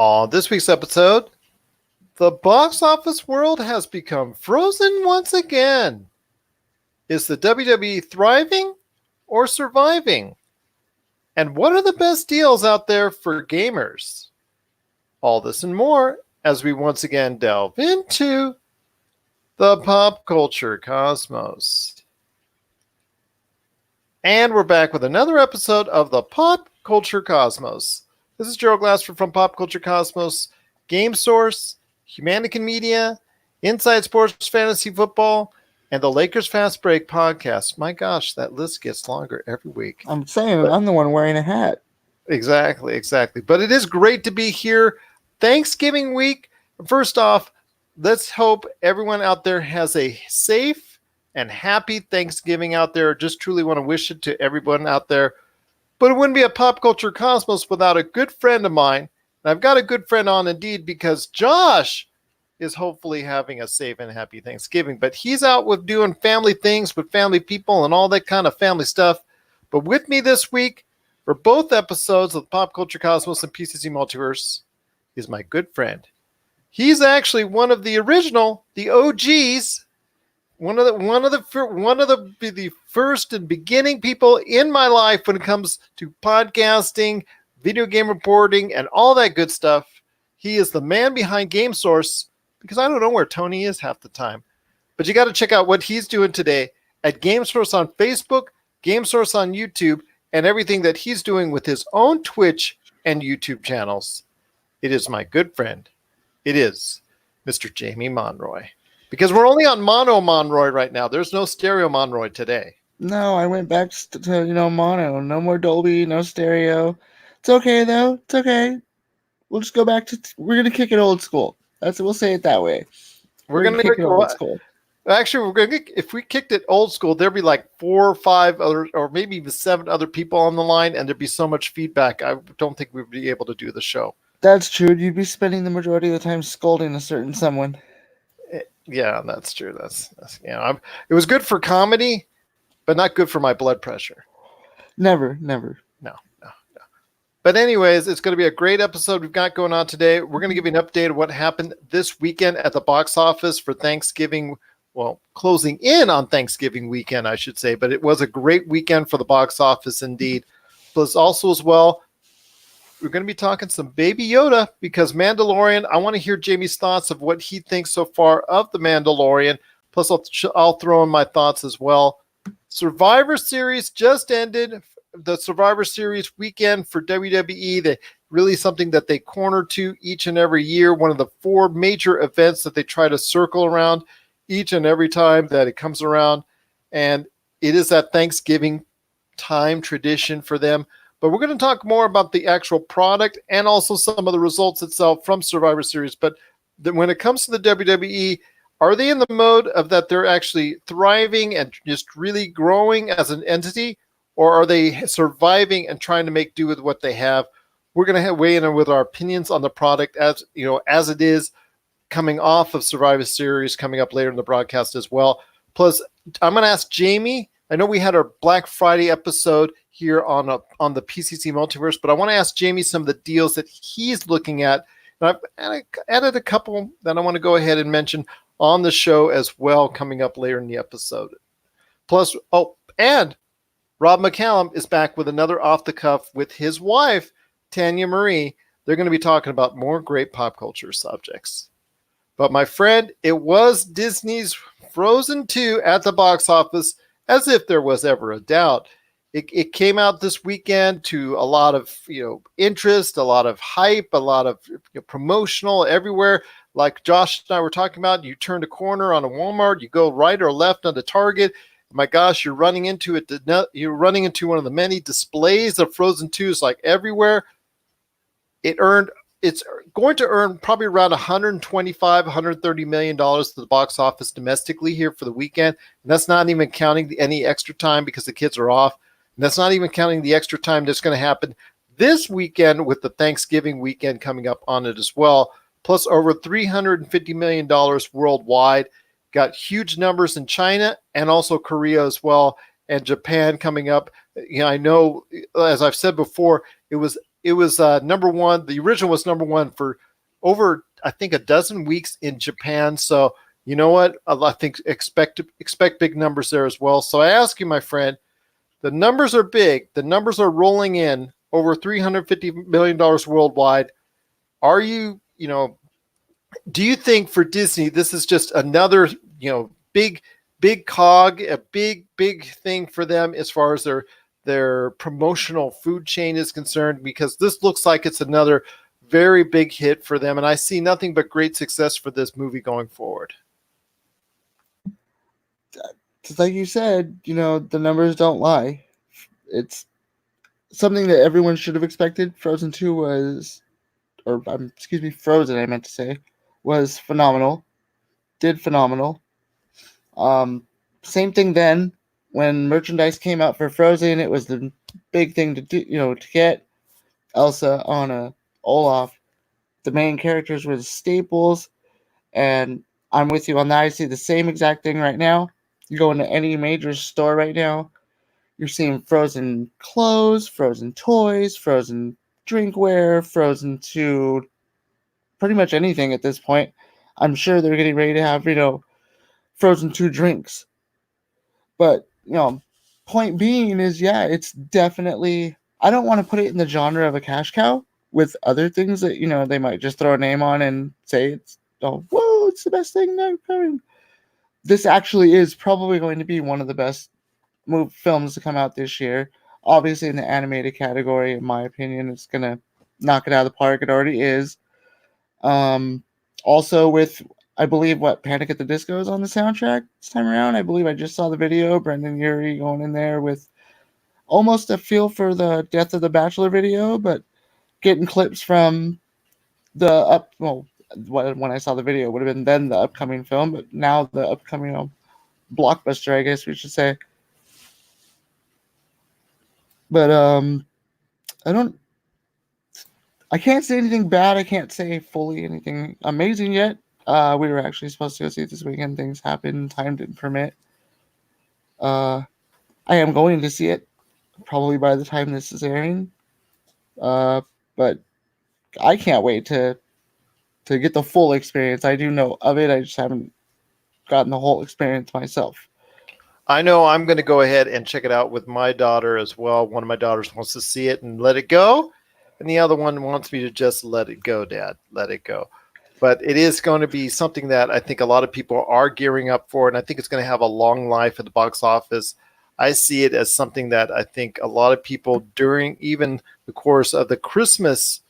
On this week's episode, the box office world has become frozen once again. Is the WWE thriving or surviving? And what are the best deals out there for gamers? All this and more as we once again delve into the pop culture cosmos. And we're back with another episode of the Pop Culture Cosmos. This is Gerald Glassford from Pop Culture Cosmos, Game Source, Humanican Media, Inside Sports Fantasy Football, and the Lakers Fast Break podcast. My gosh, that list gets longer every week. I'm saying I'm the one wearing a hat. Exactly. But it is great to be here. Thanksgiving week. First off, let's hope everyone out there has a safe and happy Thanksgiving out there. Just truly want to wish it to everyone out there. But it wouldn't be a Pop Culture Cosmos without a good friend of mine. And I've got a good friend on indeed because Josh is hopefully having a safe and happy Thanksgiving. But he's out with doing family things with family people and all that kind of family stuff. But with me this week for both episodes of Pop Culture Cosmos and PCC Multiverse is my good friend. He's actually one of the original, the OGs, one of the first and beginning people in my life when it comes to podcasting, video game reporting, and all that good stuff. He is the man behind Game Source because I don't know where Tony is half the time. But you got to check out what he's doing today at Game Source on Facebook, Game Source on YouTube, and everything that he's doing with his own Twitch and YouTube channels. It is my good friend. It is Mr. Jamie Monroy. Because we're only on mono Monroy right now. There's no stereo Monroy today. No, I went back to mono. No more Dolby, no stereo. It's okay though. It's okay. We'll just go back to. We're gonna kick it old school. We'll say it that way. We're gonna kick it old school. Actually, if we kicked it old school, there'd be like 4 or 5 other, or maybe even 7 other people on the line, and there'd be so much feedback. I don't think we'd be able to do the show. That's true. You'd be spending the majority of the time scolding a certain someone. Yeah, that's true. That's it was good for comedy, but not good for my blood pressure. Never. No. But anyways, it's going to be a great episode we've got going on today. We're going to give you an update of what happened this weekend at the box office for Thanksgiving. Well, closing in on Thanksgiving weekend, I should say. But it was a great weekend for the box office indeed. Plus also as well, we're going to be talking some Baby Yoda because Mandalorian, I want to hear Jamie's thoughts of what he thinks so far of the Mandalorian. Plus, I'll throw in my thoughts as well. Survivor Series just ended. The Survivor Series weekend for WWE, that really something that they corner to each and every year. One of the 4 major events that they try to circle around each and every time that it comes around. And it is that Thanksgiving time tradition for them. But we're going to talk more about the actual product and also some of the results itself from Survivor Series. But when it comes to the WWE, are they in the mode of that they're actually thriving and just really growing as an entity? Or are they surviving and trying to make do with what they have? We're going to weigh in with our opinions on the product as it is coming off of Survivor Series coming up later in the broadcast as well. Plus, I'm going to ask Jamie. I know we had our Black Friday episode here on the PCC Multiverse, but I want to ask Jamie some of the deals that he's looking at. And I've added a couple that I want to go ahead and mention on the show as well coming up later in the episode. Plus, and Rob McCallum is back with another off the cuff with his wife, Tanya Marie. They're going to be talking about more great pop culture subjects. But my friend, it was Disney's Frozen 2 at the box office, as if there was ever a doubt. It came out this weekend to a lot of interest, a lot of hype, a lot of promotional everywhere. Like Josh and I were talking about, you turn a corner on a Walmart, you go right or left on the Target. My gosh, you're running into it. You're running into one of the many displays of Frozen 2s like everywhere. It's going to earn probably around $125-130 million to the box office domestically here for the weekend. And that's not even counting any extra time because the kids are off. And that's not even counting the extra time that's going to happen this weekend with the Thanksgiving weekend coming up on it as well. Plus over $350 million worldwide. Got huge numbers in China and also Korea as well, and Japan coming up. I know, as I've said before, it was it was number one. The original was number one for over, I think, a dozen weeks in Japan. So you know what? I think expect big numbers there as well. So I ask you, my friend, the numbers are big. The numbers are rolling in over $350 million worldwide. Are you, do you think for Disney this is just another, big cog, a big thing for them as far as their promotional food chain is concerned? Because this looks like it's another very big hit for them, and I see nothing but great success for this movie going forward. Just like you said, the numbers don't lie. It's something that everyone should have expected. Frozen 2 was, Frozen, I meant to say, was phenomenal. Did phenomenal. Same thing then. When merchandise came out for Frozen, it was the big thing to do, to get. Elsa, Anna, Olaf, the main characters were the staples, and I'm with you on that. I see the same exact thing right now. You go into any major store right now, you're seeing Frozen clothes, Frozen toys, Frozen drinkware, Frozen to pretty much anything at this point. I'm sure they're getting ready to have, Frozen 2 drinks. But, point being is, yeah, it's definitely, I don't want to put it in the genre of a cash cow with other things that, they might just throw a name on and say it's, whoa, it's the best thing they're coming. This actually is probably going to be one of the best films to come out this year. Obviously, in the animated category, in my opinion, it's going to knock it out of the park. It already is. Also with, I believe, Panic at the Disco is on the soundtrack this time around. I believe I just saw the video. Brendan Urie going in there with almost a feel for the Death of the Bachelor video, but getting clips from the when I saw the video, it would have been then the upcoming film, but now the upcoming blockbuster, I guess we should say. But I can't say anything bad. I can't say fully anything amazing yet. We were actually supposed to go see it this weekend. Things happened. Time didn't permit. I am going to see it probably by the time this is airing. But I can't wait to get the full experience. I do know of it. I just haven't gotten the whole experience myself. I know I'm going to go ahead and check it out with my daughter as well. One of my daughters wants to see it and let it go, and the other one wants me to just let it go, Dad. Let it go. But it is going to be something that I think a lot of people are gearing up for, and I think it's going to have a long life at the box office. I see it as something that I think a lot of people during even the course of the Christmas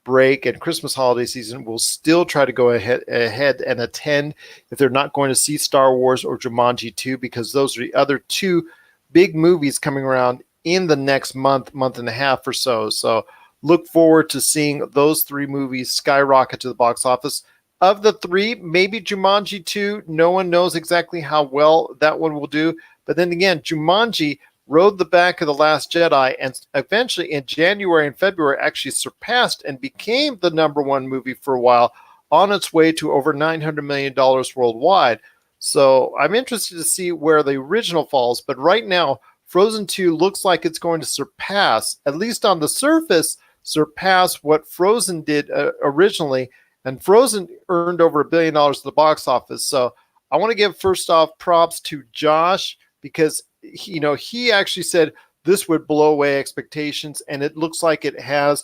break and Christmas holiday season will still try to go ahead and attend if they're not going to see Star Wars or Jumanji 2, because those are the other two big movies coming around in the next month and a half or so. So look forward to seeing those three movies skyrocket to the box office. Of the three, maybe Jumanji 2, no one knows exactly how well that one will do. But then again, Jumanji rode the back of The Last Jedi and eventually in January and February actually surpassed and became the number one movie for a while, on its way to over $900 million worldwide. So I'm interested to see where the original falls. But right now, Frozen 2 looks like it's going to surpass, at least on the surface, surpass what Frozen did originally. And Frozen earned over $1 billion at the box office. So I want to give first off props to Josh, because he actually said this would blow away expectations, and it looks like it has.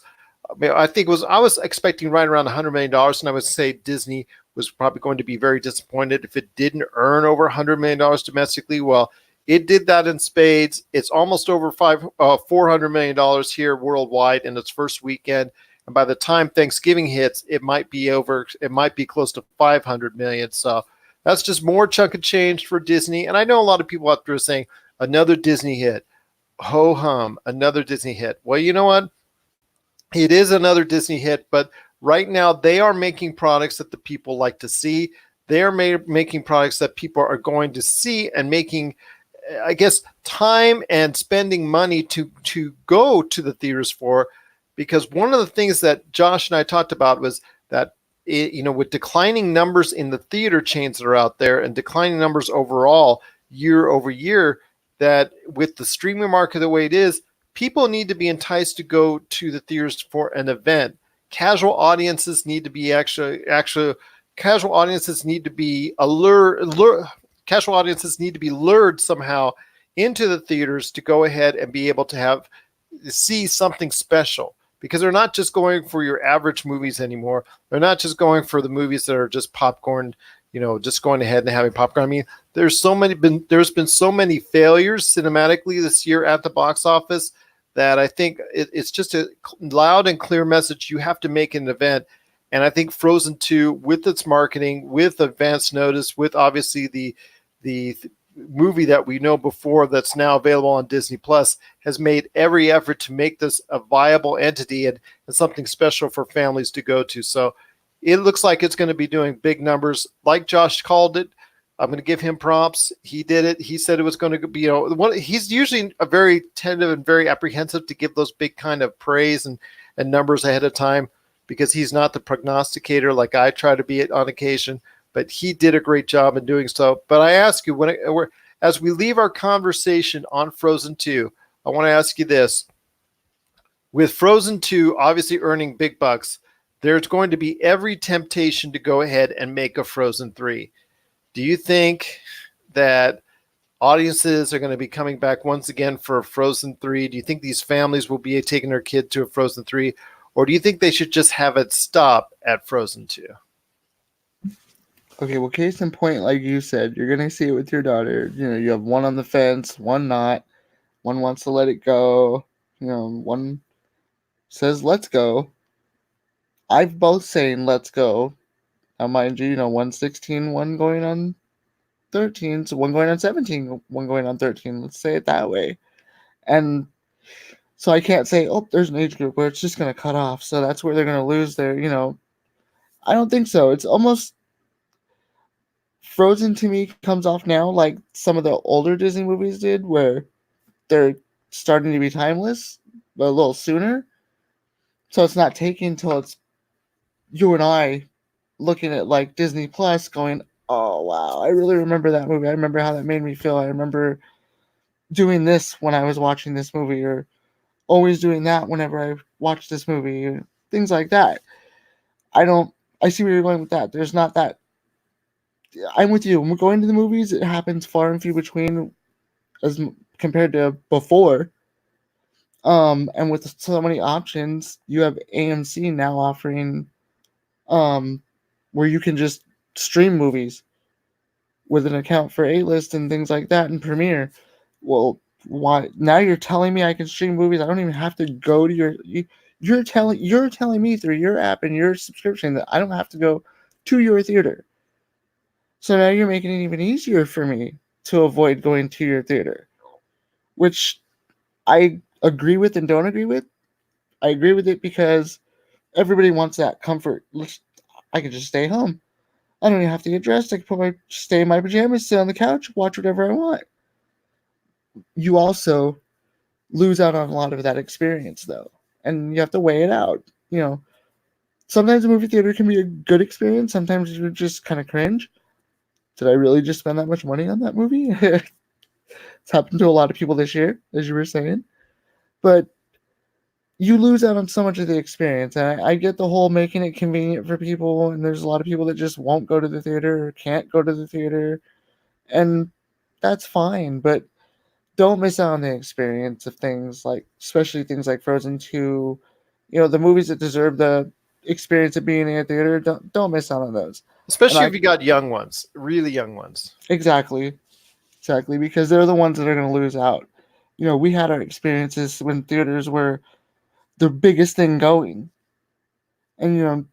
I was expecting right around $100 million, and I would say Disney was probably going to be very disappointed if it didn't earn over $100 million domestically. Well, it did that in spades. It's almost over $400 million here worldwide in its first weekend. And by the time Thanksgiving hits, it might be close to $500 million. So that's just more chunk of change for Disney. And I know a lot of people out there are saying, another Disney hit. Ho hum, another Disney hit. Well, you know what? It is another Disney hit, but right now they are making products that the people like to see. They are making products that people are going to see and making, I guess, time and spending money to go to the theaters for. Because one of the things that Josh and I talked about was that, with declining numbers in the theater chains that are out there and declining numbers overall year over year, that with the streaming market the way it is, people need to be enticed to go to the theaters for an event. Casual audiences need to be casual audiences need to be casual audiences need to be lured somehow into the theaters to go ahead and be able to see something special, because they're not just going for your average movies anymore. They're not just going for the movies that are just popcorn, just going ahead and having popcorn. I mean, there's been so many failures cinematically this year at the box office that I think it's just a loud and clear message. You have to make an event. And I think Frozen 2, with its marketing, with advance notice, with obviously the movie that we know before that's now available on Disney Plus, has made every effort to make this a viable entity and something special for families to go to. So it looks like it's going to be doing big numbers. Like Josh called it, I'm going to give him props. He did it. He said it was going to be, he's usually a very tentative and very apprehensive to give those big kind of praise and numbers ahead of time, because he's not the prognosticator like I try to be on occasion. But he did a great job in doing so. But I ask you, as we leave our conversation on Frozen 2, I want to ask you this. With Frozen 2 obviously earning big bucks, there's going to be every temptation to go ahead and make a Frozen 3. Do you think that audiences are going to be coming back once again for Frozen 3? Do you think these families will be taking their kid to a Frozen 3? Or do you think they should just have it stop at Frozen 2? Okay, well, case in point, like you said, you're going to see it with your daughter. You have one on the fence, one not. One wants to let it go. One says, let's go. I've both saying, let's go. Now, mind you, one's 16, one going on 13. So one going on 17, one going on 13. Let's say it that way. And so I can't say, oh, there's an age group where it's just going to cut off. So that's where they're going to lose their, I don't think so. It's almost Frozen to me comes off now like some of the older Disney movies did, where they're starting to be timeless, but a little sooner. So it's not taking until it's you and I looking at like Disney Plus going, oh, wow, I really remember that movie. I remember how that made me feel. I remember doing this when I was watching this movie, or always doing that whenever I watch this movie, or things like that. I see where you're going with that. There's not that. I'm with you. When we're going to the movies, it happens far and few between as compared to before. And with so many options, you have AMC now offering where you can just stream movies with an account for A-List and things like that and Premiere. Well, why now you're telling me I can stream movies? I don't even have to go to you're telling me through your app and your subscription that I don't have to go to your theater. So now you're making it even easier for me to avoid going to your theater, which I agree with and don't agree with. I agree with it because everybody wants that comfort. I can just stay home. I don't even have to get dressed. I can stay in my pajamas, sit on the couch, watch whatever I want. You also lose out on a lot of that experience, though, and you have to weigh it out. Sometimes a movie theater can be a good experience. Sometimes you just kind of cringe. Did I really just spend that much money on that movie? It's happened to a lot of people this year, as you were saying. But you lose out on so much of the experience. And I get the whole making it convenient for people, and there's a lot of people that just won't go to the theater or can't go to the theater. And that's fine, but don't miss out on the experience of things like, especially things like Frozen 2, the movies that deserve the experience of being in a theater. Don't miss out on those. Especially if you got young ones, really young ones. Exactly, because they're the ones that are going to lose out. We had our experiences when theaters were the biggest thing going. And,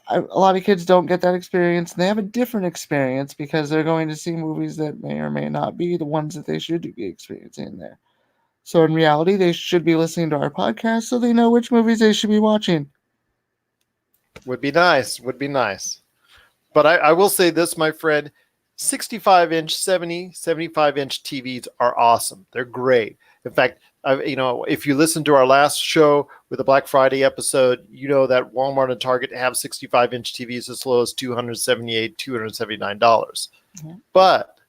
a lot of kids don't get that experience. And they have a different experience because they're going to see movies that may or may not be the ones that they should be experiencing there. So in reality, they should be listening to our podcast so they know which movies they should be watching. Would be nice. But I will say this, my friend, 65-inch, 75-inch TVs are awesome. They're great. In fact, if you listen to our last show with the Black Friday episode, you know that Walmart and Target have 65-inch TVs as low as $278, $279. Mm-hmm. But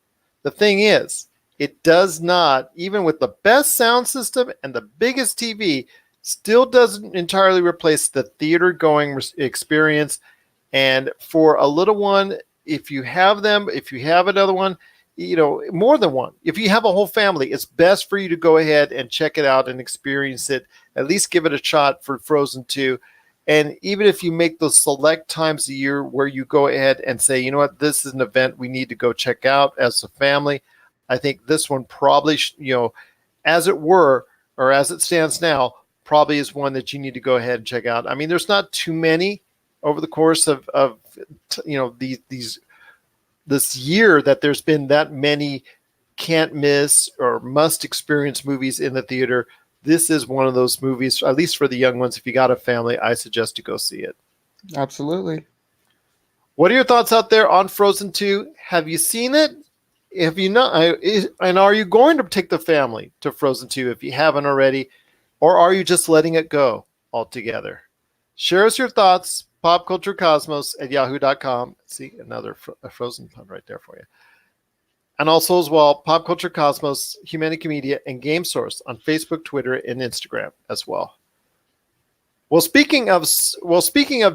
the thing is, it does not, even with the best sound system and the biggest TV, still doesn't entirely replace the theater going experience. And for a little one, if you have them, if you have another one, more than one, if you have a whole family, it's best for you to go ahead and check it out and experience it. At least give it a shot for Frozen 2. And even if you make those select times a year where you go ahead and say, you know what, this is an event we need to go check out as a family, I think this one probably, as it were, or as it stands now, probably is one that you need to go ahead and check out. I mean, there's not too many over the course of this year that there's been that many can't miss or must experience movies in the theater. This is one of those movies, at least for the young ones. If you got a family, I suggest to go see it. Absolutely. What are your thoughts out there on Frozen 2? Have you seen it? Have you not? And are you going to take the family to Frozen 2 if you haven't already? Or are you just letting it go altogether? Share us your thoughts. popculturecosmos@yahoo.com. See, another Frozen pun right there for you. And also as well, Pop Culture Cosmos, Humanica Media, and Game Source on Facebook, Twitter, and Instagram as well. Well, speaking of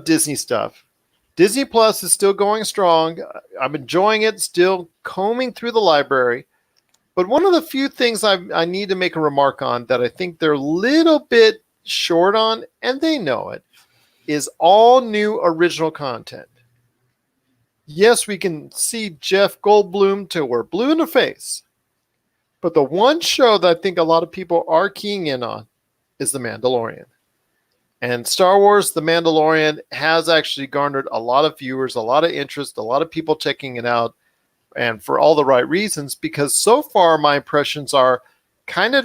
Disney stuff, Disney Plus is still going strong. I'm enjoying it, still combing through the library. But one of the few things I need to make a remark on that I think they're a little bit short on, and they know it, is all new original content. Yes, we can see Jeff Goldblum till we're blue in the face. But the one show that I think a lot of people are keying in on is The Mandalorian. And Star Wars The Mandalorian has actually garnered a lot of viewers, a lot of interest, a lot of people checking it out, and for all the right reasons, because so far my impressions are kind of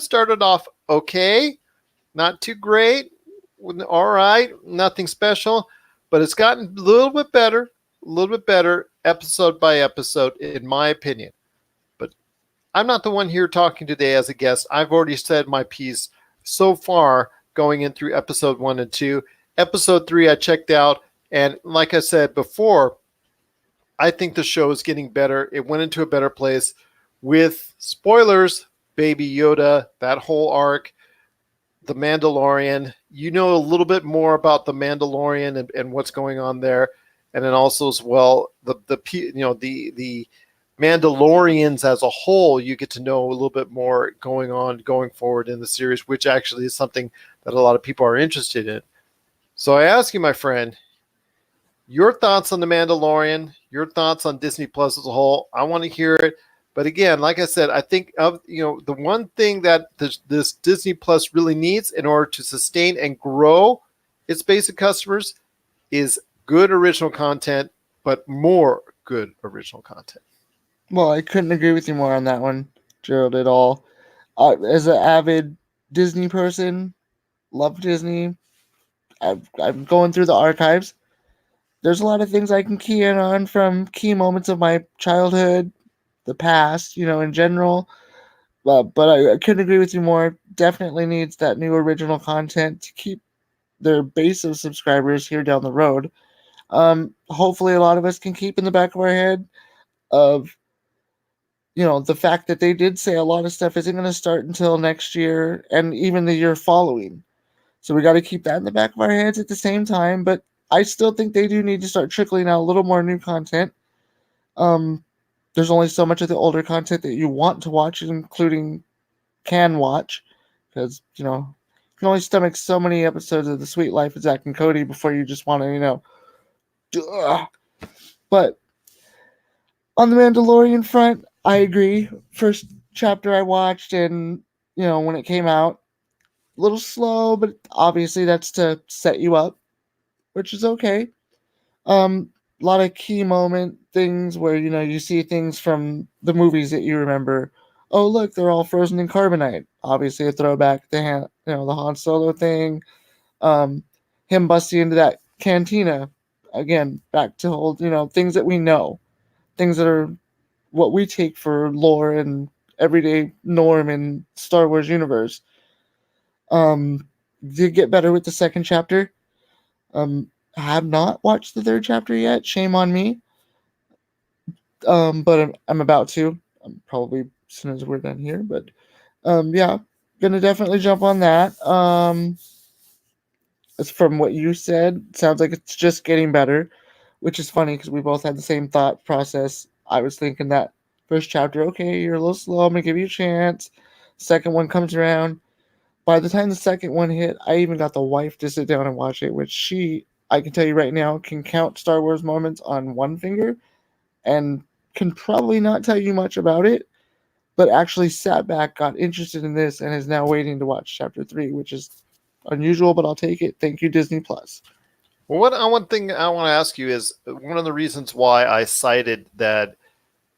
started off okay, not too great, all right, nothing special, but it's gotten a little bit better episode by episode, in my opinion. But I'm not the one here talking today as a guest. I've already said my piece so far going in through episode 1 and 2. Episode 3 I checked out, and like I said before, I think the show is getting better. It went into a better place with, spoilers, Baby Yoda, that whole arc, The Mandalorian. You know a little bit more about The Mandalorian and what's going on there. And then also as well, the Mandalorians as a whole, you get to know a little bit more going forward in the series, which actually is something that a lot of people are interested in. So I ask you, my friend, your thoughts on The Mandalorian, your thoughts on Disney Plus as a whole. I want to hear it. But again, like I said, I think the one thing that this Disney Plus really needs in order to sustain and grow its basic customers is good original content, but more good original content. Well, I couldn't agree with you more on that one, Gerald, at all. As an avid Disney person, love Disney. I'm going through the archives. There's a lot of things I can key in on from key moments of my childhood, the past, in general. But I couldn't agree with you more. Definitely needs that new original content to keep their base of subscribers here down the road. Hopefully a lot of us can keep in the back of our head of, the fact that they did say a lot of stuff isn't going to start until next year and even the year following. So we got to keep that in the back of our heads at the same time. But I still think they do need to start trickling out a little more new content. There's only so much of the older content that you want to watch, including can watch, because, you can only stomach so many episodes of The Sweet Life of Zack and Cody before you just want to, But on the Mandalorian front, I agree. First chapter I watched, and, when it came out, a little slow, but obviously that's to set you up, which is okay. A lot of key moment things where, you see things from the movies that you remember. Oh, look, they're all frozen in carbonite. Obviously a throwback to the Han Solo thing. Him busting into that cantina. Again, back to old, things that we know. Things that are what we take for lore and everyday norm in Star Wars universe. Did get better with the second chapter. I have not watched the third chapter yet. Shame on me. But I'm about to. probably as soon as we're done here. But yeah, gonna definitely jump on that. As from what you said, sounds like it's just getting better, which is funny because we both had the same thought process. I was thinking that first chapter, okay, you're a little slow. I'm gonna give you a chance. Second one comes around. By the time the second one hit, I even got the wife to sit down and watch it, which she, I can tell you right now, can count Star Wars moments on one finger and can probably not tell you much about it, but actually sat back, got interested in this, and is now waiting to watch chapter 3, which is unusual, but I'll take it. Thank you, Disney Plus. Well, one thing I want to ask you is one of the reasons why I cited that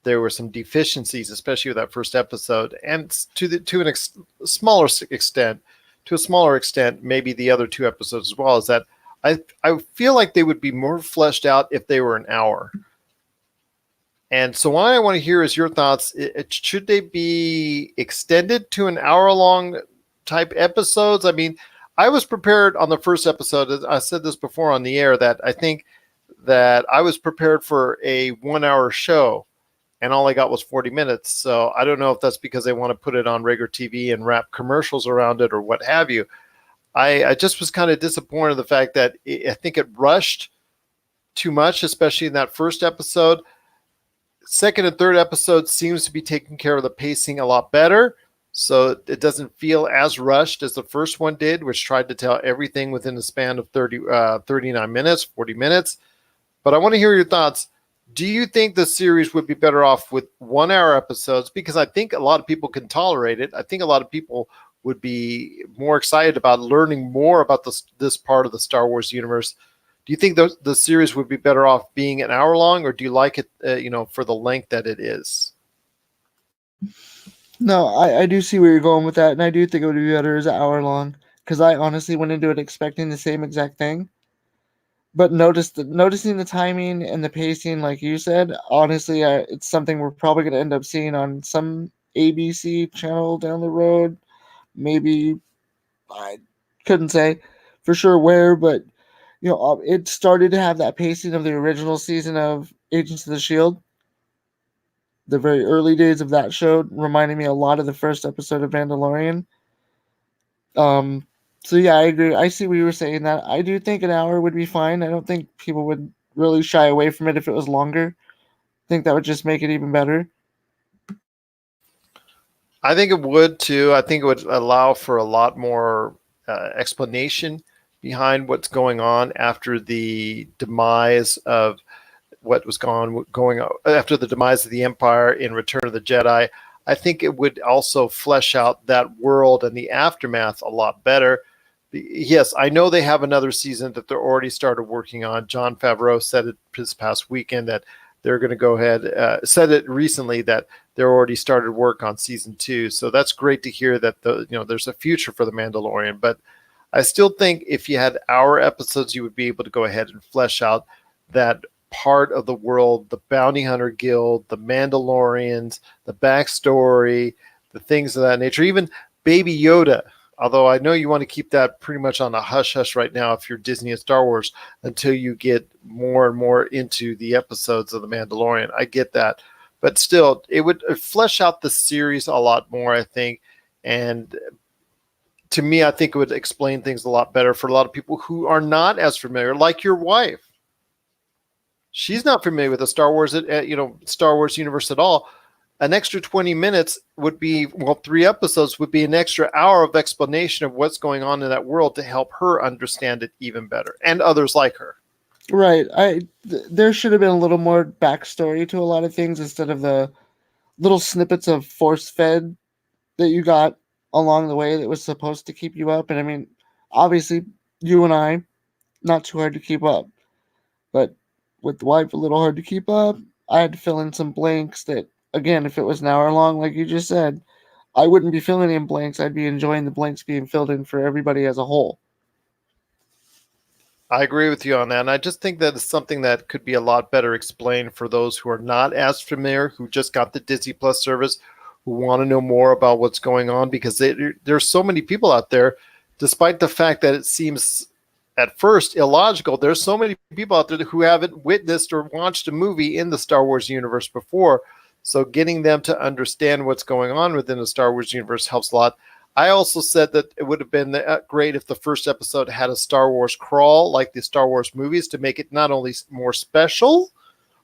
there were some deficiencies, especially with that first episode, and smaller extent, to a smaller extent, maybe the other two episodes as well, is that I feel like they would be more fleshed out if they were an hour. And so what I want to hear is your thoughts. Should they be extended to an hour-long type episodes? I mean, I was prepared on the first episode. I said this before on the air that I think that I was prepared for a 1 hour show, and all I got was 40 minutes. So I don't know if that's because they want to put it on regular TV and wrap commercials around it or what have you. I just was kind of disappointed in the fact that I think it rushed too much, especially in that first episode. Second and third episode seems to be taking care of the pacing a lot better. So it doesn't feel as rushed as the first one did, which tried to tell everything within the span of 39 minutes, 40 minutes. But I want to hear your thoughts. Do you think the series would be better off with 1 hour episodes? Because I think a lot of people can tolerate it. I think a lot of people would be more excited about learning more about this part of the Star Wars universe. Do you think the series would be better off being an hour long, or do you like it, for the length that it is? No, I do see where you're going with that, and I do think it would be better as an hour long, because I honestly went into it expecting the same exact thing. But noticing the timing and the pacing, like you said, honestly, it's something we're probably going to end up seeing on some ABC channel down the road. Maybe, I couldn't say for sure where, but it started to have that pacing of the original season of Agents of the Shield. The very early days of that show reminded me a lot of the first episode of Mandalorian. Um, so yeah, I agree. I see what you were saying. That I do think an hour would be fine. I don't think people would really shy away from it if it was longer. I think that would just make it even better. I think it would too. I think it would allow for a lot more explanation behind what's going on after the demise of what was going on after the demise of the Empire in Return of the Jedi. I think it would also flesh out that world and the aftermath a lot better. Yes, I know they have another season that they're already started working on. Jon Favreau said it this past weekend that they're going to go ahead, said it recently that they're already started work on season 2. So that's great to hear that there's a future for the Mandalorian. But I still think if you had hour episodes, you would be able to go ahead and flesh out that part of the world, the Bounty Hunter Guild, the Mandalorians, the backstory, the things of that nature, even Baby Yoda. Although I know you want to keep that pretty much on a hush-hush right now if you're Disney and Star Wars until you get more and more into the episodes of The Mandalorian. I get that. But still, it would flesh out the series a lot more, I think. And to me, I think it would explain things a lot better for a lot of people who are not as familiar, like your wife. She's not familiar with the Star Wars universe at all. An extra 20 minutes would be, 3 episodes would be an extra hour of explanation of what's going on in that world to help her understand it even better, and others like her. Right. There should have been a little more backstory to a lot of things instead of the little snippets of force fed that you got along the way that was supposed to keep you up. And I mean, obviously, you and I, not too hard to keep up, but with the wife, a little hard to keep up. I had to fill in some blanks that, again, if it was an hour long, like you just said, I wouldn't be filling in blanks. I'd be enjoying the blanks being filled in for everybody as a whole. I agree with you on that. And I just think that it's something that could be a lot better explained for those who are not as familiar, who just got the Disney Plus service, who want to know more about what's going on, because there's so many people out there, despite the fact that it seems at first illogical. There's so many people out there who haven't witnessed or watched a movie in the Star Wars universe before So getting them to understand what's going on within the Star Wars universe helps a lot. I also said that it would have been great if the first episode had a Star Wars crawl like the Star Wars movies to make it not only more special,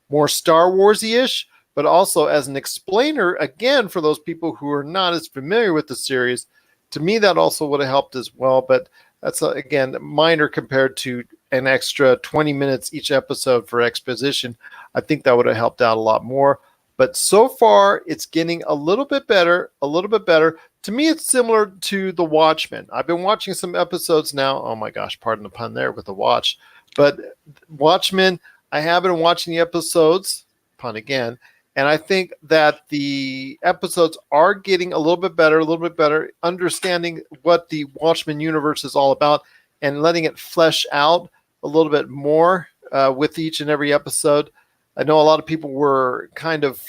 more Star Warsy-ish, but also as an explainer, again, for those people who are not as familiar with the series. To me, that also would have helped as well. But that's, again, minor compared to an extra 20 minutes each episode for exposition. I think that would have helped out a lot more. But so far, it's getting a little bit better, a little bit better. To me, it's similar to The Watchmen. I've been watching some episodes now. Oh my gosh, pardon the pun there with the watch. But Watchmen, I have been watching the episodes, pun again, and I think that the episodes are getting a little bit better, understanding what the Watchmen universe is all about and letting it flesh out a little bit more with each and every episode. I know a lot of people were kind of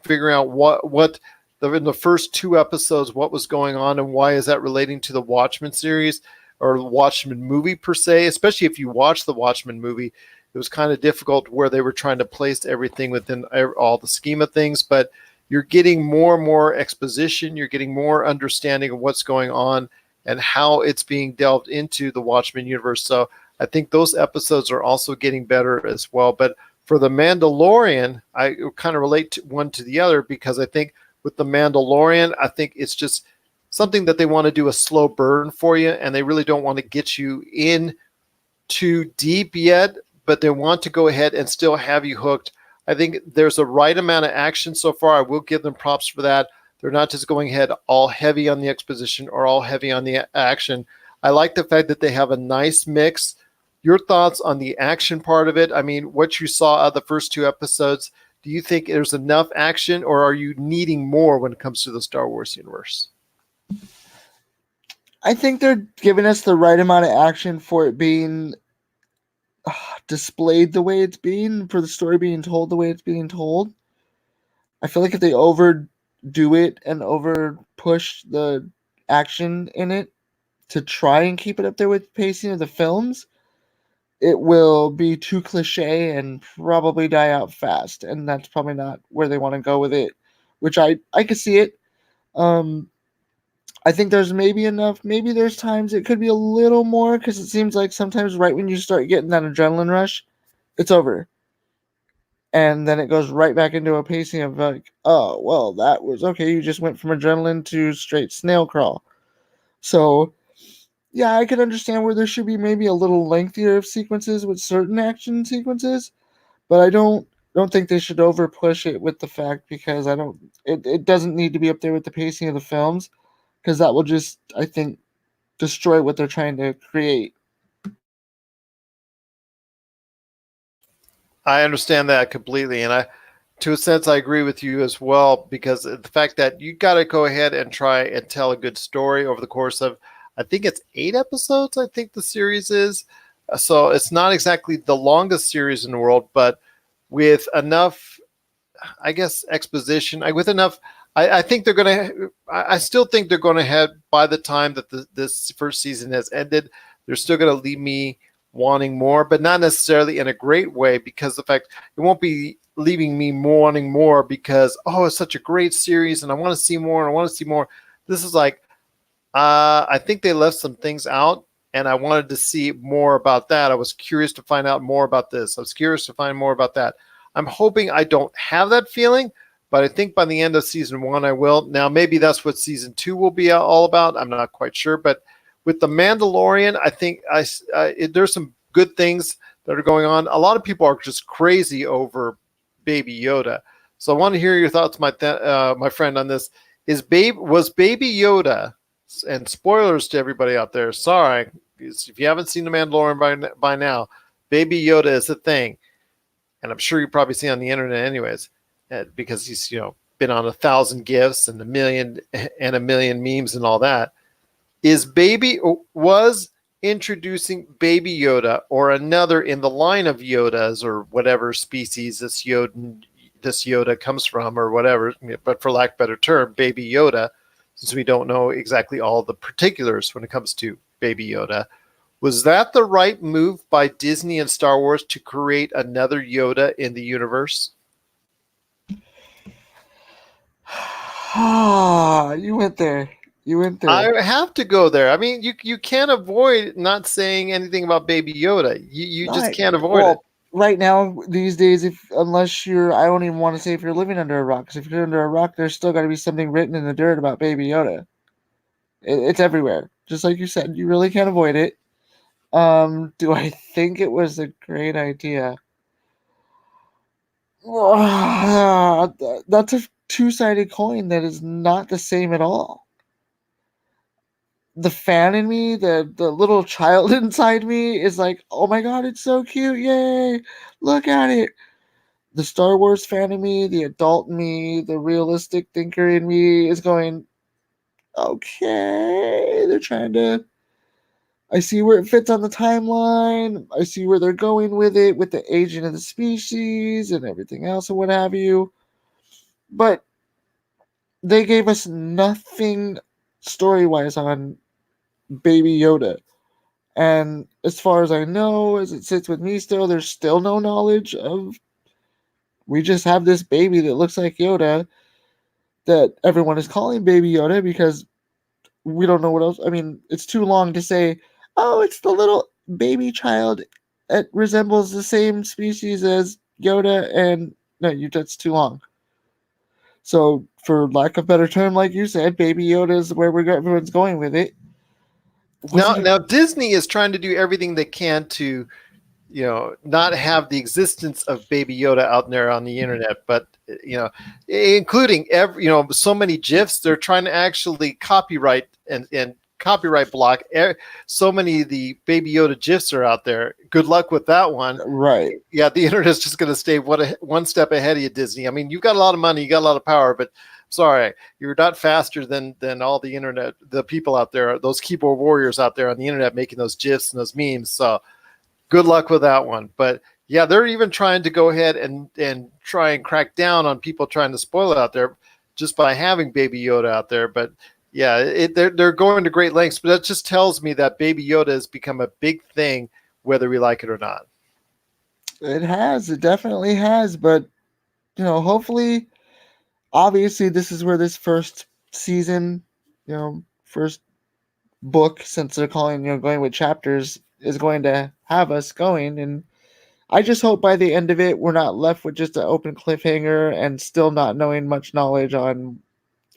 figuring out what in the first 2 episodes, what was going on and why is that relating to the Watchmen series or the Watchmen movie per se, especially if you watch the Watchmen movie. It was kind of difficult where they were trying to place everything within all the scheme of things, but you're getting more and more exposition. You're getting more understanding of what's going on and how it's being delved into the Watchmen universe. So I think those episodes are also getting better as well. But for The Mandalorian, I kind of relate to one to the other because I think with The Mandalorian, I think it's just something that they want to do a slow burn for you, and they really don't want to get you in too deep yet, but they want to go ahead and still have you hooked. I think there's a right amount of action so far. I will give them props for that. They're not just going ahead all heavy on the exposition or all heavy on the action. I like the fact that they have a nice mix. Your thoughts on the action part of it? I mean, what you saw out of the first 2 episodes, do you think there's enough action or are you needing more when it comes to the Star Wars universe? I think they're giving us the right amount of action for it being displayed the way it's being, for the story being told the way it's being told. I feel like if they overdo it and over push the action in it to try and keep it up there with the pacing of the films, it will be too cliche and probably die out fast. And that's probably not where they want to go with it, which I could see it. I think there's maybe enough. Maybe there's times it could be a little more because it seems like sometimes right when you start getting that adrenaline rush, it's over. And then it goes right back into a pacing of like, oh, well, that was okay. You just went from adrenaline to straight snail crawl. So, yeah, I can understand where there should be maybe a little lengthier of sequences with certain action sequences, but I don't think they should over push it with the fact because it doesn't need to be up there with the pacing of the films because that will just, I think, destroy what they're trying to create. I understand that completely, and to a sense, I agree with you as well because the fact that you got to go ahead and try and tell a good story over the course of, I think it's 8 episodes. I think the series is, so it's not exactly the longest series in the world, but with enough, I guess, exposition, with enough. I think they're going to. I still think they're going to have by the time that this first season has ended, they're still going to leave me wanting more, but not necessarily in a great way because the fact it won't be leaving me wanting more because, oh, it's such a great series and I want to see more and I want to see more. This is like, I think they left some things out and I wanted to see more about that. I was curious to find out more about this. I was curious to find more about that. I'm hoping I don't have that feeling, but I think by the end of season 1, I will. Now, maybe that's what season 2 will be all about. I'm not quite sure, but with The Mandalorian, I think there's some good things that are going on. A lot of people are just crazy over Baby Yoda. So I want to hear your thoughts, my friend, on this. Was Baby Yoda, and spoilers to everybody out there, sorry, if you haven't seen The Mandalorian by now, Baby Yoda is a thing. And I'm sure you've probably seen on the internet anyways, because he's been on 1,000 GIFs and a million memes and all that. Was introducing Baby Yoda or another in the line of Yodas or whatever species this Yoda comes from or whatever, but for lack of a better term, Baby Yoda, since we don't know exactly all the particulars when it comes to Baby Yoda. Was that the right move by Disney and Star Wars to create another Yoda in the universe? Ah, you went there. You went there. I have to go there. I mean, you can't avoid not saying anything about Baby Yoda. You just Right. can't avoid it. Well, right now, these days, if unless you're, I don't even want to say if you're living under a rock, because if you're under a rock, there's still got to be something written in the dirt about Baby Yoda. It's everywhere. Just like you said, you really can't avoid it. Do I think it was a great idea? That's a two-sided coin that is not the same at all. The fan in me, the little child inside me is like, oh my god, it's so cute, yay! Look at it. The Star Wars fan in me, the adult in me, the realistic thinker in me is going, okay, they're trying to. I see where it fits on the timeline. I see where they're going with it, with the aging of the species and everything else and what have you. But they gave us nothing story wise on Baby Yoda. And as far as I know, as it sits with me still, there's still no knowledge of. We just have this baby that looks like Yoda that everyone is calling Baby Yoda because we don't know what else. I mean, it's too long to say, oh, it's the little baby child. It resembles the same species as Yoda, and no, that's too long. So, for lack of a better term, like you said, Baby Yoda is where everyone's going with it. Now Disney is trying to do everything they can to, not have the existence of Baby Yoda out there on the internet, but including so many GIFs. They're trying to actually copyright and copyright block. So many of the Baby Yoda GIFs are out there. Good luck with that one. Right. Yeah, the internet's just going to stay one step ahead of you, Disney. I mean, you've got a lot of money, you got a lot of power, but sorry, you're not faster than all the internet, the people out there, those keyboard warriors out there on the internet making those GIFs and those memes. So good luck with that one. But yeah, they're even trying to go ahead and try and crack down on people trying to spoil it out there just by having Baby Yoda out there. But yeah, they're going to great lengths. But that just tells me that Baby Yoda has become a big thing, whether we like it or not. It has. It definitely has. But, hopefully, obviously, this is where this first season, first book, since they're calling, going with chapters, is going to have us going. And I just hope by the end of it, we're not left with just an open cliffhanger and still not knowing much knowledge on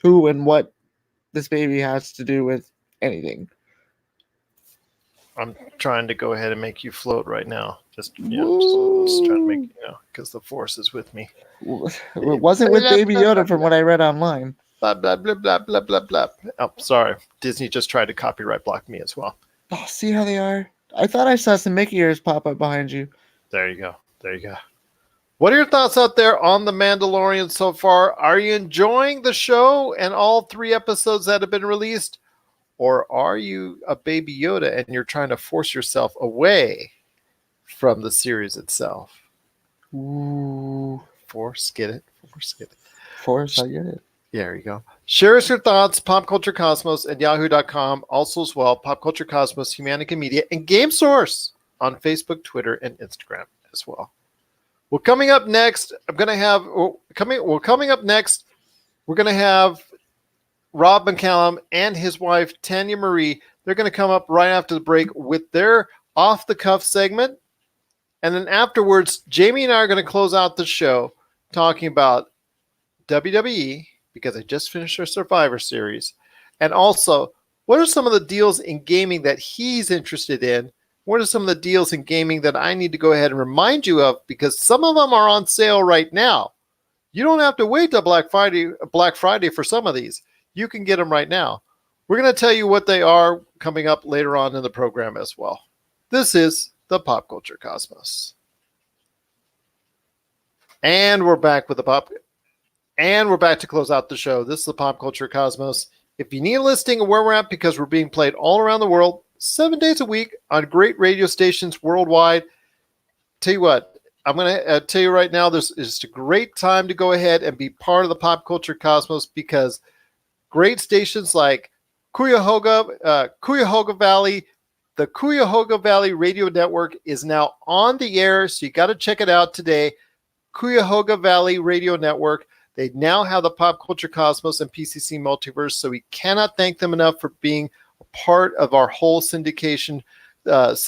who and what this baby has to do with anything. I'm trying to go ahead and make you float right now. Just trying to make because the force is with me. It wasn't with Baby Yoda from what I read online. Blah, blah, blah, blah, blah, blah, blah. Oh, sorry. Disney just tried to copyright block me as well. Oh, see how they are? I thought I saw some Mickey ears pop up behind you. There you go. There you go. What are your thoughts out there on The Mandalorian so far? Are you enjoying the show and all 3 episodes that have been released? Or are you a Baby Yoda and you're trying to force yourself away from the series itself? Ooh. Force, get it? Force, get it. Force, I get it. There you go. Share us your thoughts, popculturecosmos at yahoo.com. Also as well, Pop Culture Cosmos, Humanica Media, and Game Source on Facebook, Twitter, and Instagram as well. Well, coming up next, we're going to have Rob McCallum and his wife, Tanya Marie. They're going to come up right after the break with their off-the-cuff segment. And then afterwards, Jamie and I are going to close out the show talking about WWE, because I just finished our Survivor Series. And also, what are some of the deals in gaming that he's interested in? What are some of the deals in gaming that I need to go ahead and remind you of? Because some of them are on sale right now. You don't have to wait till Black Friday for some of these. You can get them right now. We're going to tell you what they are coming up later on in the program as well. This is the Pop Culture Cosmos. And we're back with and we're back to close out the show. This is the Pop Culture Cosmos. If you need a listing of where we're at, because we're being played all around the world, 7 days a week on great radio stations worldwide. Tell you what, I'm going to tell you right now, this is a great time to go ahead and be part of the Pop Culture Cosmos, because great stations like Cuyahoga Valley, the Cuyahoga Valley Radio Network is now on the air, so you got to check it out today. Cuyahoga Valley Radio Network. They now have the Pop Culture Cosmos and PCC Multiverse, so we cannot thank them enough for being a part of our whole syndication of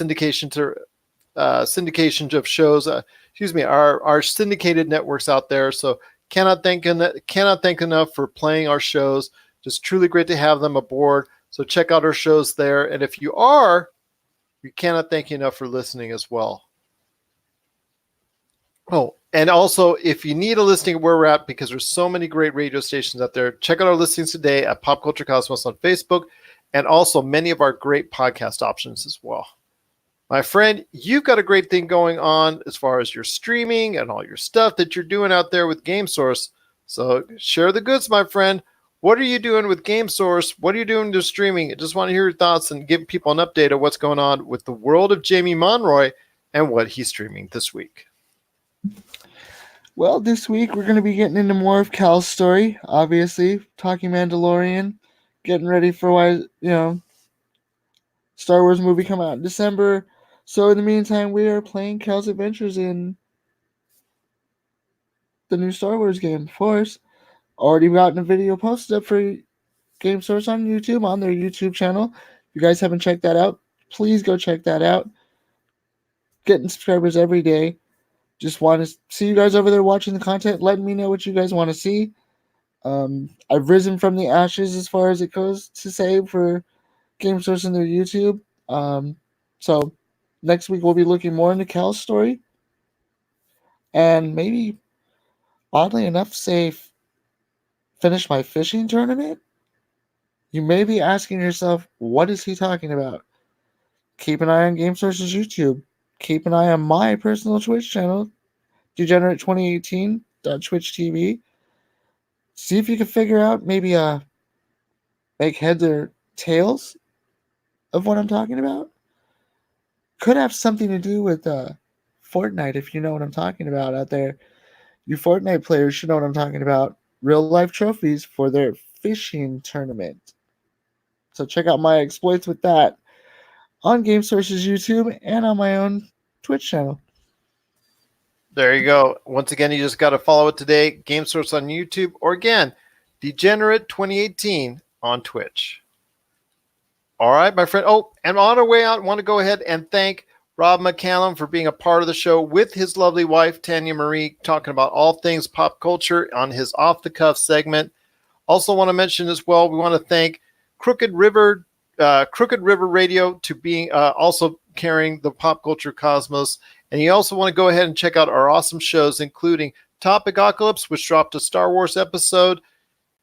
shows. Our syndicated networks out there. So cannot thank enough for playing our shows. Just truly great to have them aboard. So check out our shows there. And if you are, we cannot thank you enough for listening as well. Oh, and also, if you need a listing of where we're at, because there's so many great radio stations out there, check out our listings today at Pop Culture Cosmos on Facebook, and also many of our great podcast options as well. My friend, you've got a great thing going on as far as your streaming and all your stuff that you're doing out there with GameSource. So share the goods, my friend. What are you doing with GameSource? What are you doing to streaming? I just want to hear your thoughts and give people an update of what's going on with the world of Jamie Monroy and what he's streaming this week. Well, this week we're going to be getting into more of Cal's story, obviously, talking Mandalorian, getting ready for why, Star Wars movie come out in December. So in the meantime, we are playing Cal's Adventures in the new Star Wars game, Force. Already gotten a video posted up for GameSource on YouTube, on their YouTube channel. If you guys haven't checked that out, please go check that out. Getting subscribers every day. Just want to see you guys over there watching the content, letting me know what you guys want to see. I've risen from the ashes as far as it goes to say for GameSource and their YouTube. So next week we'll be looking more into Cal's story. And maybe, oddly enough, finish my fishing tournament. You may be asking yourself, what is he talking about? Keep an eye on GameSource's YouTube. Keep an eye on my personal Twitch channel, Degenerate2018.Twitch TV. See if you can figure out maybe make heads or tails of what I'm talking about. Could have something to do with Fortnite, if you know what I'm talking about out there. You Fortnite players should know what I'm talking about. Real life trophies for their fishing tournament. So check out my exploits with that on GameSource's YouTube and on my own Twitch channel. There you go. Once again, you just got to follow it today. GameSource on YouTube, or again, Degenerate2018 on Twitch. All right, my friend. Oh, and on our way out, I want to go ahead and thank Rob McCallum for being a part of the show with his lovely wife, Tanya Marie, talking about all things pop culture on his off-the-cuff segment. Also want to mention as well, we want to thank Crooked River Radio to being also carrying the Pop Culture Cosmos. And you also want to go ahead and check out our awesome shows, including Topicocalypse, which dropped a Star Wars episode.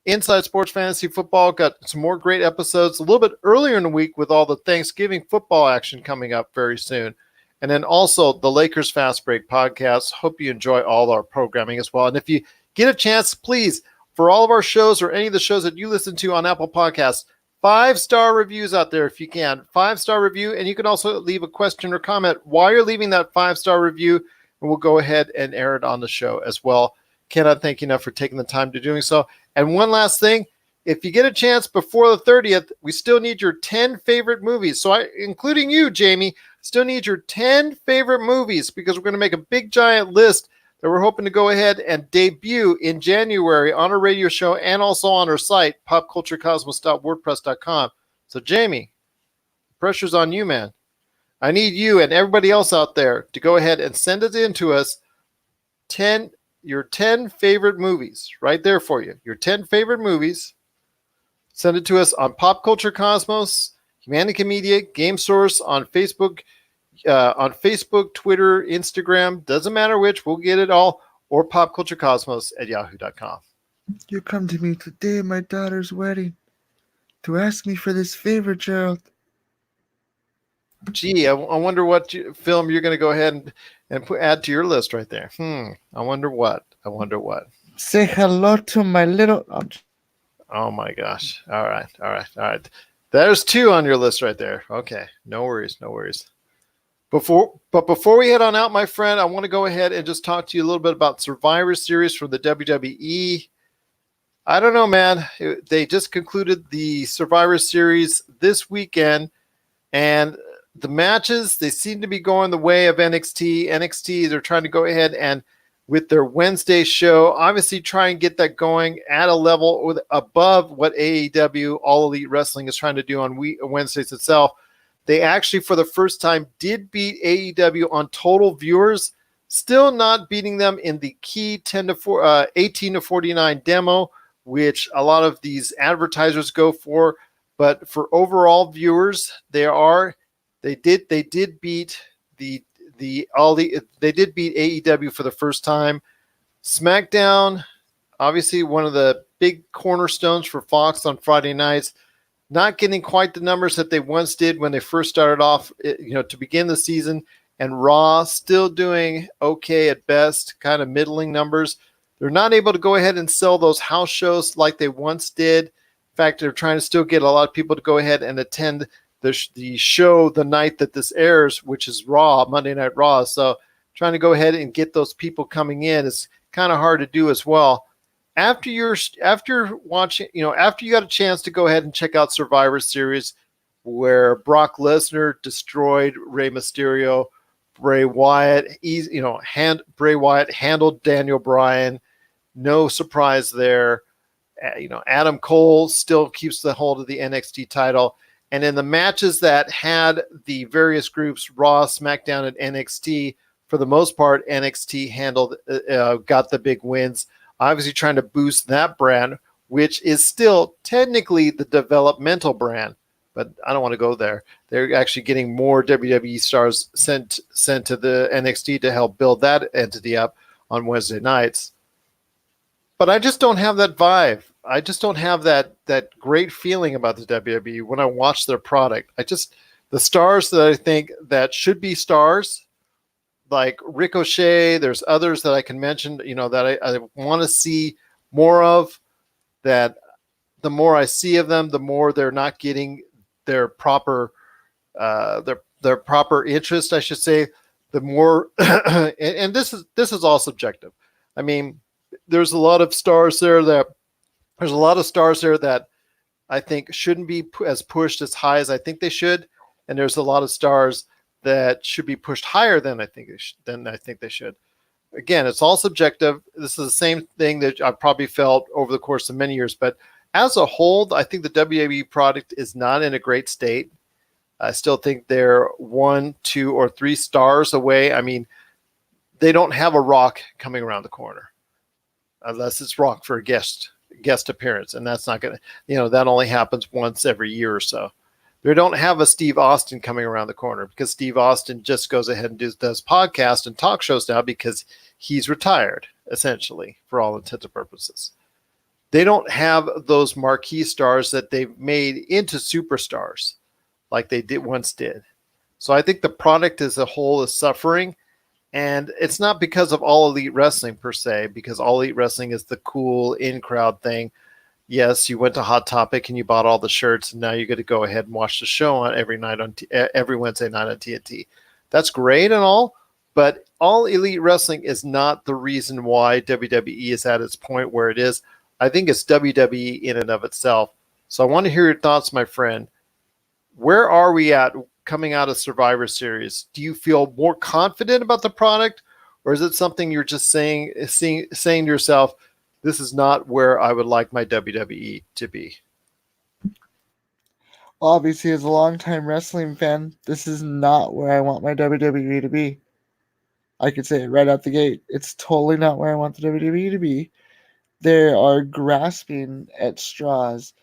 Inside Sports Fantasy Football got some more great episodes a little bit earlier in the week with all the Thanksgiving football action coming up very soon. And then also the Lakers Fast Break podcast. Hope you enjoy all our programming as well. And if you get a chance, please, for all of our shows or any of the shows that you listen to on Apple Podcasts, 5-star reviews out there if you can. 5-star review, and you can also leave a question or comment while you're leaving that 5-star review, and we'll go ahead and air it on the show as well. Cannot thank you enough for taking the time to doing so. And one last thing, if you get a chance before the 30th, we still need your 10 favorite movies. So including you, Jamie, still need your 10 favorite movies because we're going to make a big giant list that we're hoping to go ahead and debut in January on our radio show and also on our site, popculturecosmos.wordpress.com. So, Jamie, the pressure's on you, man. I need you and everybody else out there to go ahead and send it in to us, your 10 favorite movies, right there for you. Your 10 favorite movies. Send it to us on Pop Culture Cosmos, Humanica Media, GameSource, on Facebook, Twitter, Instagram, doesn't matter which, we'll get it all, or popculturecosmos@yahoo.com. You come to me today at my daughter's wedding to ask me for this favor, Gerald. Gee, I wonder what film you're going to go ahead and add to your list right there. I wonder what. Say hello to my little... Oh my gosh. All right. There's 2 on your list right there. Okay. No worries. Before we head on out, my friend, I want to go ahead and just talk to you a little bit about Survivor Series from the WWE. I don't know, man. They just concluded the Survivor Series this weekend, and the matches, they seem to be going the way of NXT. NXT, they're trying to go ahead and with their Wednesday show. Obviously, try and get that going at a level above what AEW, All Elite Wrestling, is trying to do on Wednesdays itself. They actually, for the first time, did beat AEW on total viewers, still not beating them in the key 18 to 49 demo, which a lot of these advertisers go for. But for overall viewers, they did beat they did beat AEW for the first time. SmackDown, obviously one of the big cornerstones for Fox on Friday nights, not getting quite the numbers that they once did when they first started off, to begin the season. And Raw still doing okay at best, kind of middling numbers. They're not able to go ahead and sell those house shows like they once did. In fact, they're trying to still get a lot of people to go ahead and attend the show the night that this airs, which is Raw, Monday Night Raw. So trying to go ahead and get those people coming in is kind of hard to do as well. After watching, after you got a chance to go ahead and check out Survivor Series, where Brock Lesnar destroyed Rey Mysterio, Bray Wyatt handled Daniel Bryan, no surprise there. Adam Cole still keeps the hold of the NXT title. And in the matches that had the various groups, Raw, SmackDown, and NXT, for the most part, NXT got the big wins. Obviously trying to boost that brand, which is still technically the developmental brand, but I don't want to go there. They're actually getting more WWE stars sent to the NXT to help build that entity up on Wednesday nights. But I just don't have that vibe. I just don't have that great feeling about the WWE when I watch their product. The stars that I think that should be stars, like Ricochet, there's others that I can mention, that I want to see more of, that the more I see of them, the more they're not getting their proper their proper interest, I should say, the more and this is all subjective. I mean, there's a lot of stars there that I think shouldn't be as pushed as high as I think they should, and there's a lot of stars that should be pushed higher than I think they should. Again, it's all subjective. This is the same thing that I've probably felt over the course of many years, but as a whole, I think the WWE product is not in a great state. I still think they're 1, 2, or 3 stars away. I mean, they don't have a Rock coming around the corner, unless it's Rock for a guest appearance, and that's not going to, that only happens once every year or so. They don't have a Steve Austin coming around the corner, because Steve Austin just goes ahead and does podcasts and talk shows now because he's retired, essentially, for all intents and purposes. They don't have those marquee stars that they've made into superstars like they once did. So I think the product as a whole is suffering, and it's not because of All Elite Wrestling per se, because All Elite Wrestling is the cool in-crowd thing. Yes, you went to Hot Topic and you bought all the shirts, and now you're going to go ahead and watch the show on every Wednesday night on TNT. That's great and all, but All Elite Wrestling is not the reason why WWE is at its point where it is. I think it's WWE in and of itself. So I want to hear your thoughts, my friend. Where are we at coming out of Survivor Series? Do you feel more confident about the product, or is it something you're just saying to yourself, this is not where I would like my WWE to be? Obviously, as a longtime wrestling fan, this is not where I want my WWE to be. I could say it right out the gate. It's totally not where I want the WWE to be. They are grasping at straws.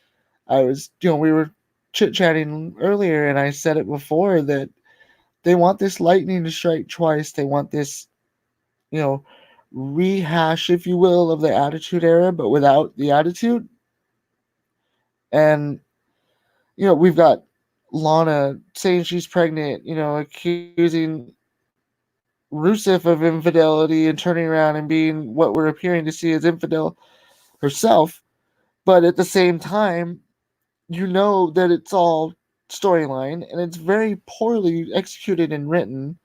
We were chit-chatting earlier, and I said it before, that they want this lightning to strike twice. They want this, rehash, if you will, of the Attitude Era, but without the attitude. And, we've got Lana saying she's pregnant, accusing Rusev of infidelity and turning around and being what we're appearing to see as infidel herself. But at the same time, that it's all storyline, and it's very poorly executed and written.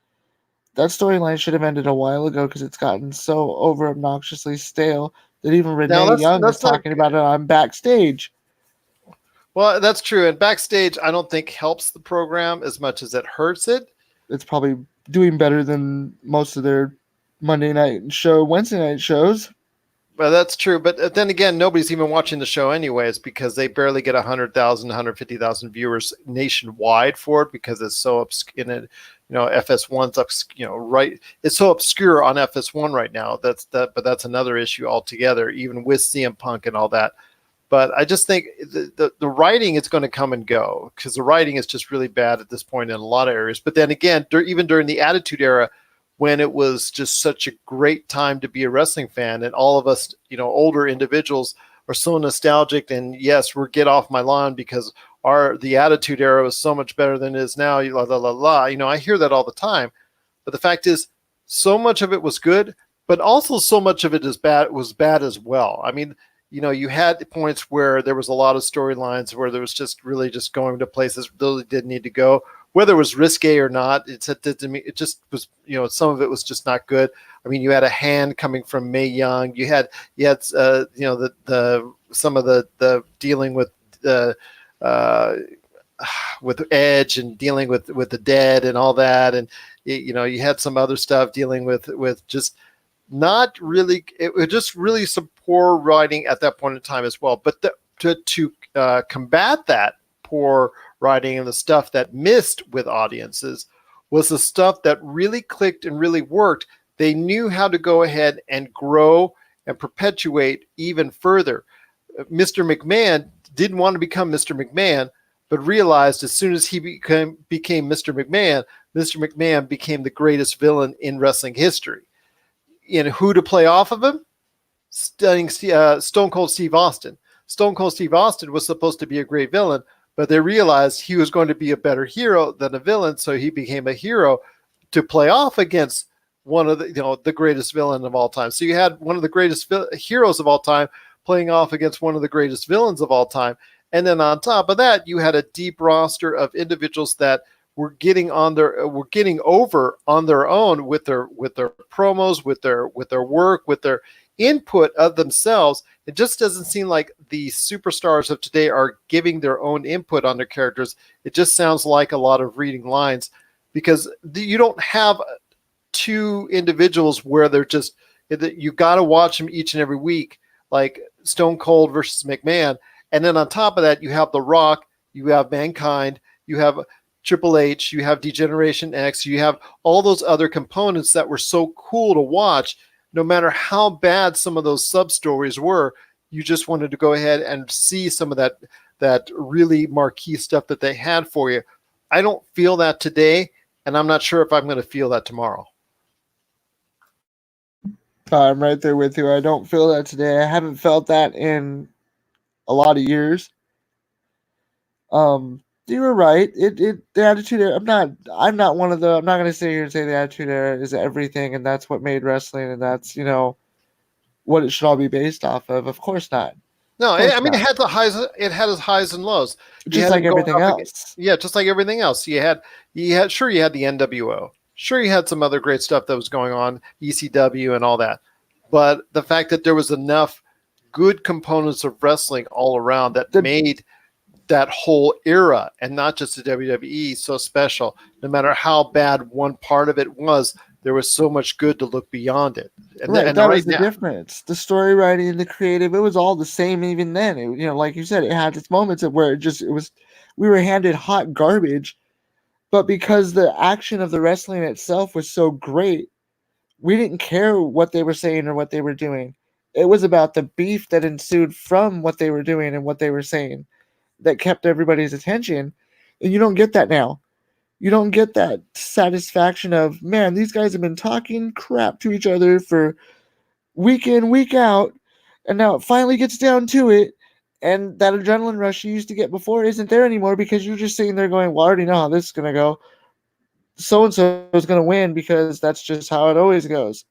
That storyline should have ended a while ago, because it's gotten so over obnoxiously stale that even Renee Young is talking about it on Backstage. Well, that's true. And Backstage, I don't think helps the program as much as it hurts it. It's probably doing better than most of their Monday night show, Wednesday night shows. Well, that's true. But then again, nobody's even watching the show anyways because they barely get 100,000, 150,000 viewers nationwide for it because it's so obscure. FS1's right. It's so obscure on FS1 right now. But that's another issue altogether, even with CM Punk and all that. But I just think the writing is going to come and go because the writing is just really bad at this point in a lot of areas. But then again, even during the Attitude Era, when it was just such a great time to be a wrestling fan, and all of us, older individuals are so nostalgic. And yes, we're get off my lawn because the Attitude Era was so much better than it is now. La la la la. I hear that all the time. But the fact is, so much of it was good, but also so much of it was bad as well. I mean, you had points where there was a lot of storylines where there was just really just going to places really didn't need to go, whether it was risque or not. It just was, some of it was just not good. I mean, you had a hand coming from Mae Young. You had the some of the dealing with Edge and dealing with the dead and all that, and you had some other stuff dealing with just not really. It was just really some poor writing at that point in time as well. But to combat that poor writing and the stuff that missed with audiences was the stuff that really clicked and really worked. They knew how to go ahead and grow and perpetuate even further. Mr. McMahon didn't want to become Mr. McMahon, but realized as soon as he became Mr. McMahon became the greatest villain in wrestling history. And who to play off of him? Stone Cold Steve Austin. Stone Cold Steve Austin was supposed to be a great villain, but they realized he was going to be a better hero than a villain, so he became a hero to play off against one of the greatest villain of all time. So you had one of the greatest heroes of all time playing off against one of the greatest villains of all time. And then on top of that, you had a deep roster of individuals that were getting over on their own with their promos, with their work, with their input of themselves. It just doesn't seem like the superstars of today are giving their own input on their characters. It just sounds like a lot of reading lines because you don't have two individuals where they're just, you got to watch them each and every week, like Stone Cold versus McMahon. And then on top of that, you have The Rock, you have Mankind, you have Triple H, you have Degeneration X, you have all those other components that were so cool to watch. No matter how bad some of those sub-stories were, you just wanted to go ahead and see some of that really marquee stuff that they had for you. I don't feel that today, and I'm not sure if I'm going to feel that tomorrow. I'm right there with you. I don't feel that today. I haven't felt that in a lot of years. You were right. The Attitude Era. I'm not one of the. I'm not going to sit here and say the Attitude Era is everything, and that's what made wrestling, and that's what it should all be based off of. Of course not. No, I mean it had the highs. It had its highs and lows, just like everything else. Yeah, just like everything else. You had the NWO. Sure, you had some other great stuff that was going on, ECW and all that. But the fact that there was enough good components of wrestling all around that made that whole era, and not just the WWE, so special. No matter how bad one part of it was, there was so much good to look beyond it. And that was the difference. The story writing, the creative, it was all the same even then. It, like you said, it had its moments where we were handed hot garbage, but because the action of the wrestling itself was so great, we didn't care what they were saying or what they were doing. It was about the beef that ensued from what they were doing and what they were saying that kept everybody's attention. And you don't get that now. You don't get that satisfaction of, man, these guys have been talking crap to each other for week in, week out, and now it finally gets down to it, and that adrenaline rush you used to get before isn't there anymore because you're just sitting there going, well, I already know how this is going to go. So-and-so is going to win because that's just how it always goes.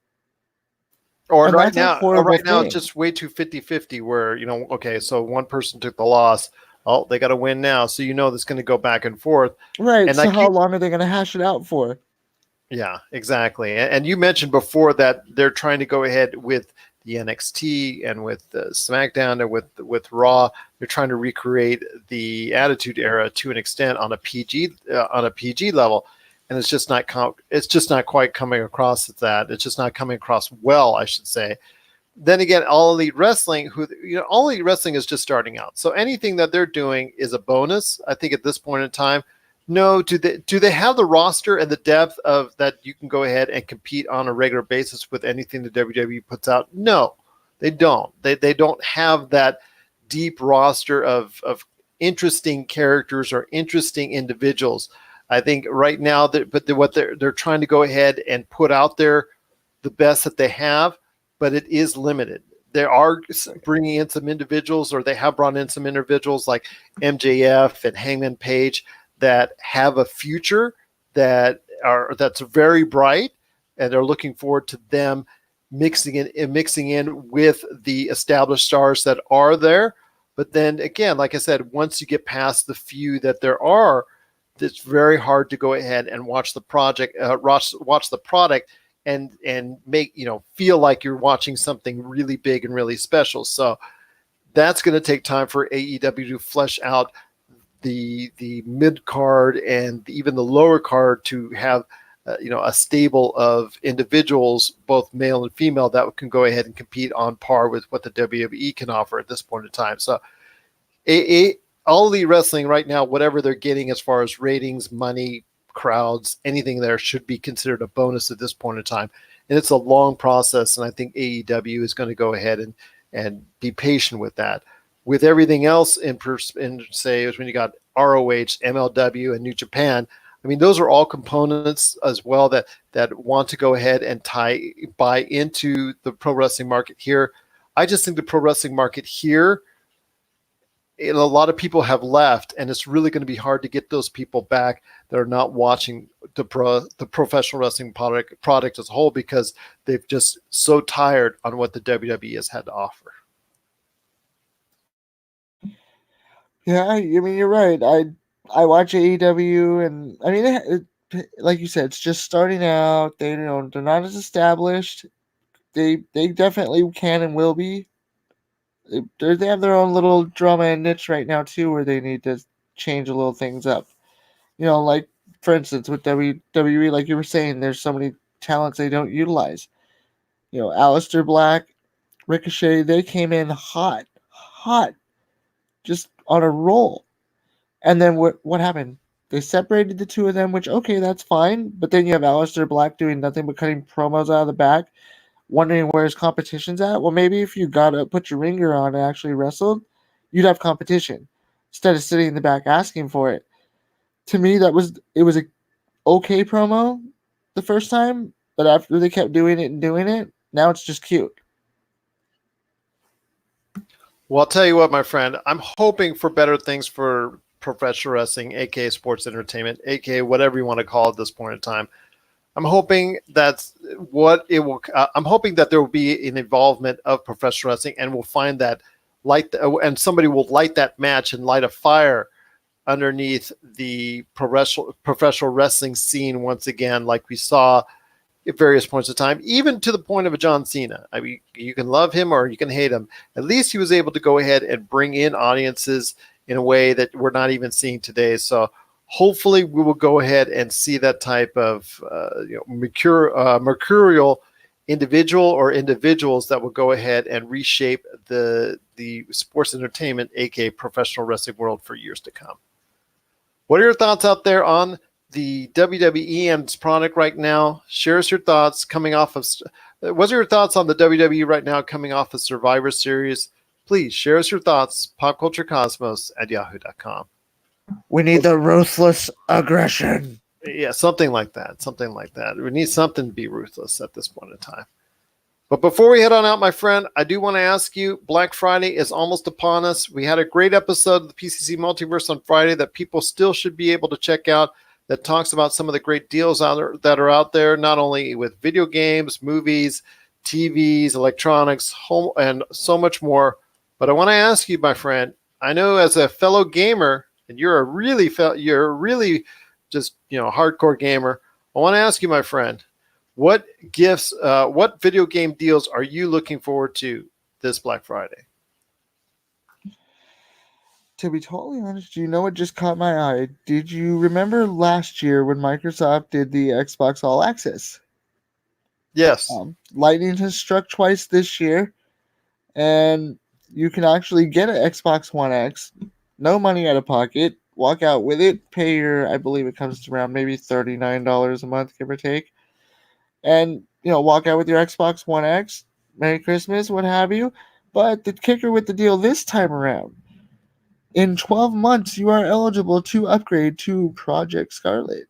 Or right now, it's just way too 50-50 where, okay, so one person took the loss. Oh, they got to win now. So that's going to go back and forth. Right. And so how long are they going to hash it out for? Yeah, exactly. And you mentioned before that they're trying to go ahead with the NXT and with SmackDown and with Raw. They're trying to recreate the Attitude Era to an extent on a PG level. and it's just not quite coming across as that. It's just not coming across well, I should say. Then again, All Elite Wrestling, All Elite Wrestling is just starting out. So anything that they're doing is a bonus, I think, at this point in time. No, do they have the roster and the depth of that you can go ahead and compete on a regular basis with anything the WWE puts out? No, they don't. They don't have that deep roster of interesting characters or interesting individuals. I think right now, what they're trying to go ahead and put out there the best that they have, but it is limited. They are bringing in some individuals, or they have brought in some individuals like MJF and Hangman Page that have a future that's very bright, and they're looking forward to them mixing in with the established stars that are there. But then again, like I said, once you get past the few that there are, it's very hard to go ahead and watch the product and make, feel like you're watching something really big and really special. So that's going to take time for AEW to flesh out the mid card and even the lower card to have a stable of individuals, both male and female, that can go ahead and compete on par with what the WWE can offer at this point in time. So All Elite Wrestling right now, whatever they're getting as far as ratings, money, crowds, anything there should be considered a bonus at this point in time. And it's a long process, and I think AEW is going to go ahead and be patient with that. With everything else in say, when you got ROH, MLW, and New Japan, I mean, those are all components as well that want to go ahead and buy into the pro wrestling market here. I just think the pro wrestling market here, a lot of people have left, and it's really going to be hard to get those people back that are not watching the professional wrestling product as a whole, because they've just so tired on what the WWE has had to offer. Yeah, I mean, you're right. I watch AEW, and I mean, like you said, it's just starting out. They're not as established. They definitely can and will be. They have their own little drama and niche right now too, where they need to change a little things up. Like for instance with WWE, like you were saying, there's so many talents they don't utilize. Aleister Black, Ricochet, they came in hot, just on a roll. And then what happened? They separated the two of them, which, okay, that's fine. But then you have Aleister Black doing nothing but cutting promos out of the back, wondering where his competition's at. Well, maybe if you got to put your ringer on and actually wrestled, you'd have competition instead of sitting in the back asking for it. To me, it was a okay promo the first time, but after they kept doing it, now it's just cute. Well, I'll tell you what, my friend, I'm hoping for better things for professional wrestling, aka sports entertainment, aka whatever you want to call it at this point in time. I'm hoping that's what it will. I'm hoping that there will be an involvement of professional wrestling, and we'll find that and somebody will light that match and light a fire underneath the professional wrestling scene once again, like we saw at various points of time, even to the point of a John Cena. I mean, you can love him or you can hate him. At least he was able to go ahead and bring in audiences in a way that we're not even seeing today. So hopefully we will go ahead and see that type of mercurial individual or individuals that will go ahead and reshape the sports entertainment, aka professional wrestling world, for years to come. What are your thoughts out there on the WWE and its product right now? Share us your thoughts coming off of. What are your thoughts on the WWE right now coming off of Survivor Series? Please share us your thoughts. popculturecosmos@yahoo.com. We need the ruthless aggression. Yeah, something like that. Something like that. We need something to be ruthless at this point in time. But before we head on out, my friend, I do want to ask you, Black Friday is almost upon us. We had a great episode of the PCC Multiverse on Friday that people still should be able to check out, that talks about some of the great deals that are out there, not only with video games, movies, TVs, electronics, home, and so much more. But I want to ask you, my friend, I know as a fellow gamer, and you're a really just hardcore gamer, I want to ask you, my friend, what video game deals are you looking forward to this Black Friday? To be totally honest, you know what just caught my eye? Did you remember last year when Microsoft did the Xbox All Access? Yes. Lightning has struck twice this year, and you can actually get an Xbox One X, no money out of pocket, walk out with it, pay your, I believe it comes to around maybe $39 a month, give or take, and walk out with your Xbox One X. Merry Christmas, what have you. But the kicker with the deal this time around, in 12 months, you are eligible to upgrade to Project Scarlet.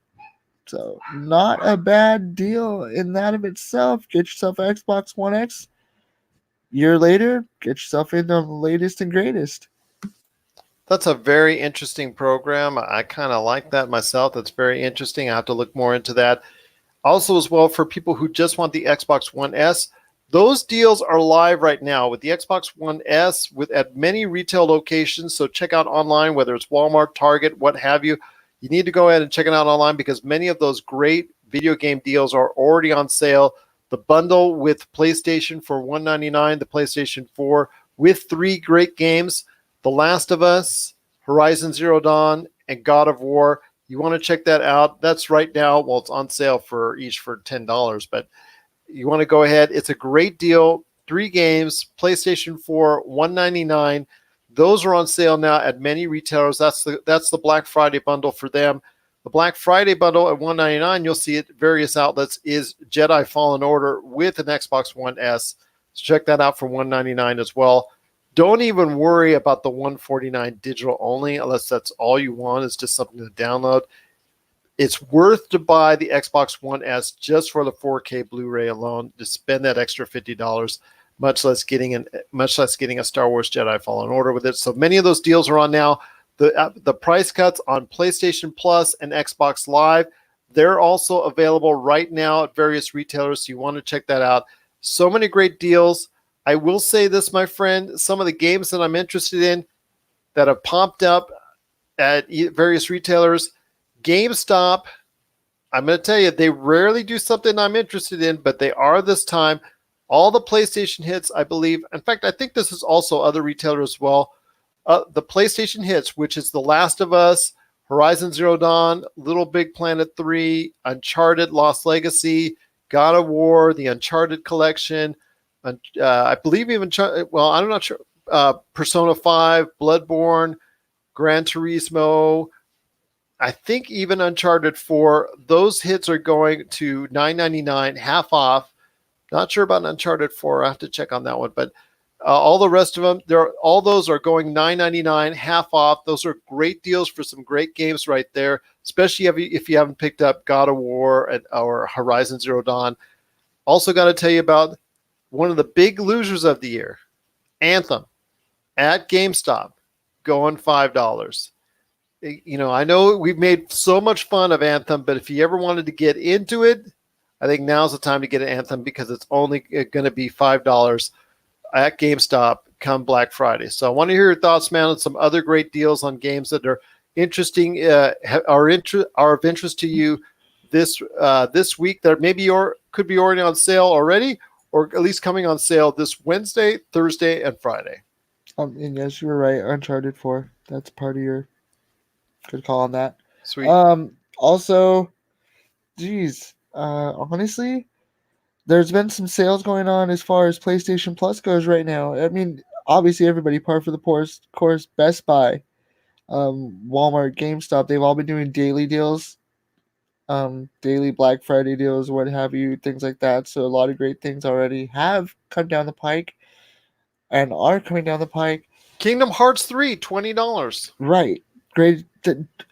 So, not a bad deal in that of itself. Get yourself an Xbox One X. Year later, get yourself into the latest and greatest. That's a very interesting program. I kind of like that myself. That's very interesting. I have to look more into that. Also, as well, for people who just want the Xbox One S, those deals are live right now with the Xbox One S at many retail locations. So check out online, whether it's Walmart, Target, what have you. You need to go ahead and check it out online because many of those great video game deals are already on sale. The bundle with PlayStation for $199, the PlayStation 4 with 3 great games, The Last of Us, Horizon Zero Dawn, and God of War. You want to check that out. That's right now. Well, it's on sale for each for $10, but you want to go ahead. It's a great deal. 3 games, PlayStation 4, $199. Those are on sale now at many retailers. That's the Black Friday bundle for them. The Black Friday bundle at $199, you'll see it at various outlets, is Jedi Fallen Order with an Xbox One S. So check that out for $199 as well. Don't even worry about the $149 digital only, unless that's all you want. It's just something to download. It's worth to buy the Xbox One S just for the 4K Blu-ray alone. To spend that extra $50, much less getting a Star Wars Jedi Fallen Order with it. So many of those deals are on now. The price cuts on PlayStation Plus and Xbox Live, they're also available right now at various retailers. So you want to check that out. So many great deals. I will say this, my friend, some of the games that I'm interested in that have popped up at various retailers, GameStop, I'm going to tell you, they rarely do something I'm interested in, but they are this time. All the PlayStation hits, I believe. In fact, I think this is also other retailers as well. The PlayStation hits, which is The Last of Us, Horizon Zero Dawn, Little Big Planet 3, Uncharted Lost Legacy, God of War, the Uncharted collection, I believe even, well, I'm not sure, Persona 5, Bloodborne, Gran Turismo, I think even Uncharted 4, those hits are going to $9.99, half off. Not sure about Uncharted 4. I have to check on that one. But all the rest of them, all those are going $9.99, half off. Those are great deals for some great games right there, especially if you haven't picked up God of War or Horizon Zero Dawn. Also got to tell you about one of the big losers of the year, Anthem, at GameStop, going $5. I know we've made so much fun of Anthem, but if you ever wanted to get into it, I think now's the time to get an Anthem because it's only going to be $5 at GameStop come Black Friday. So I want to hear your thoughts, man, on some other great deals on games that are interesting, are of interest to you this week that maybe could be already on sale already, or at least coming on sale this Wednesday, Thursday, and Friday. And yes, you were right. Uncharted 4. That's part of your good call on that. Sweet. Also, geez, honestly, there's been some sales going on as far as PlayStation Plus goes right now. I mean, obviously everybody, par for the course, Best Buy, Walmart, GameStop, they've all been doing daily deals, daily Black Friday deals, what have you, things like that. So a lot of great things already have come down the pike and are coming down the pike. Kingdom Hearts 3, $20. Right. Great.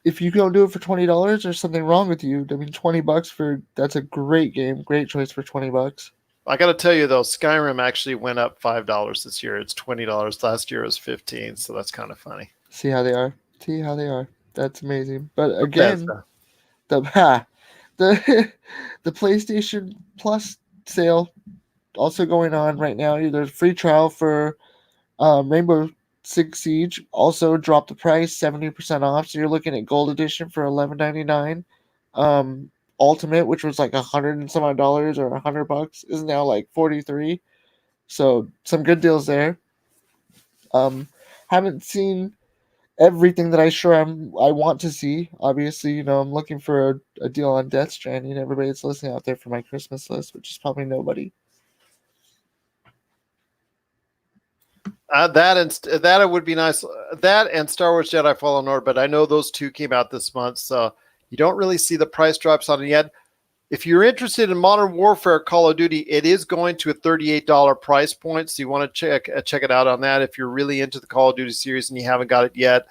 If you don't do it for $20, there's something wrong with you. I mean, $20 that's a great game. Great choice for $20. I got to tell you though, Skyrim actually went up $5 this year. It's $20. Last year it was $15, so that's kind of funny. See how they are. That's amazing. But again, the the PlayStation Plus sale also going on right now. There's a free trial for Rainbow Six Siege. Also dropped the price 70% off. So you're looking at Gold Edition for $11.99. Ultimate, which was like $100 and some odd dollars or $100, is now like $43. So some good deals there. Haven't seen everything that I want to see. Obviously, I'm looking for a deal on Death Stranding. Everybody that's listening out there for my Christmas list, which is probably nobody. That would be nice. That and Star Wars Jedi Fallen Order, but I know those two came out this month, so you don't really see the price drops on it yet. If you're interested in Modern Warfare Call of Duty, it is going to a $38 price point, so you want to check it out on that if you're really into the Call of Duty series and you haven't got it yet.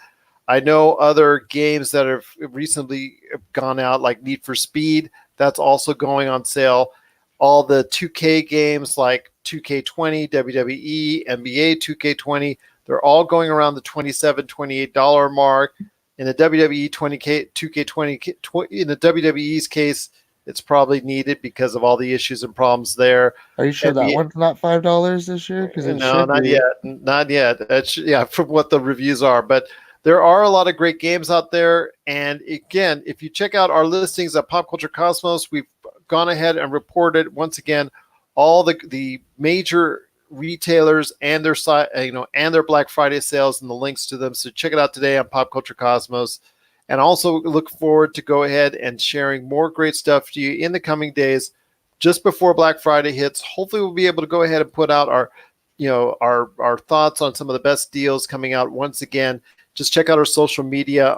I know other games that have recently gone out, like Need for Speed, that's also going on sale. All the 2K games like 2K20, WWE, NBA 2K20, they're all going around the $27, $28 mark. In the WWE 2K20, in the WWE's case, it's probably needed because of all the issues and problems there. Are you sure NBA, that one's not $5 this year? Because it no, should not be. yet. Not yet. Yeah, from what the reviews are. But there are a lot of great games out there. And again, if you check out our listings at Pop Culture Cosmos, we've gone ahead and reported once again all the major retailers and their site, and their Black Friday sales and the links to them. So check it out today on Pop Culture Cosmos. And also look forward to go ahead and sharing more great stuff to you in the coming days, just before Black Friday hits. Hopefully we'll be able to go ahead and put out our thoughts on some of the best deals coming out once again. Just check out our social media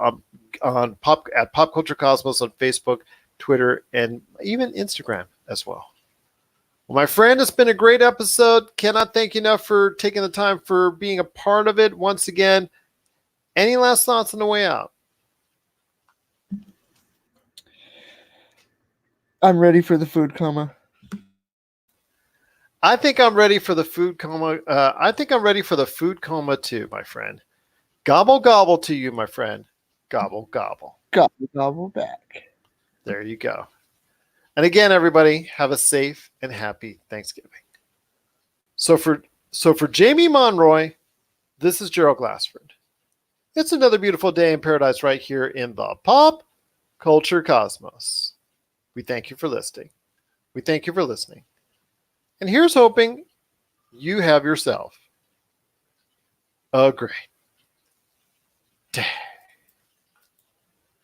at Pop Culture Cosmos on Facebook, Twitter, and even Instagram as well. Well, my friend, it's been a great episode. Cannot thank you enough for taking the time for being a part of it once again. Any last thoughts on the way out? I'm ready for the food coma. I think I'm ready for the food coma. I think I'm ready for the food coma too, my friend. Gobble, gobble to you, my friend. Gobble, gobble. Gobble, gobble back. There you go. And again, everybody, have a safe and happy Thanksgiving. So for Jamie Monroy, this is Gerald Glassford. It's another beautiful day in paradise right here in the Pop Culture Cosmos. We thank you for listening. We thank you for listening. And here's hoping you have yourself a great day.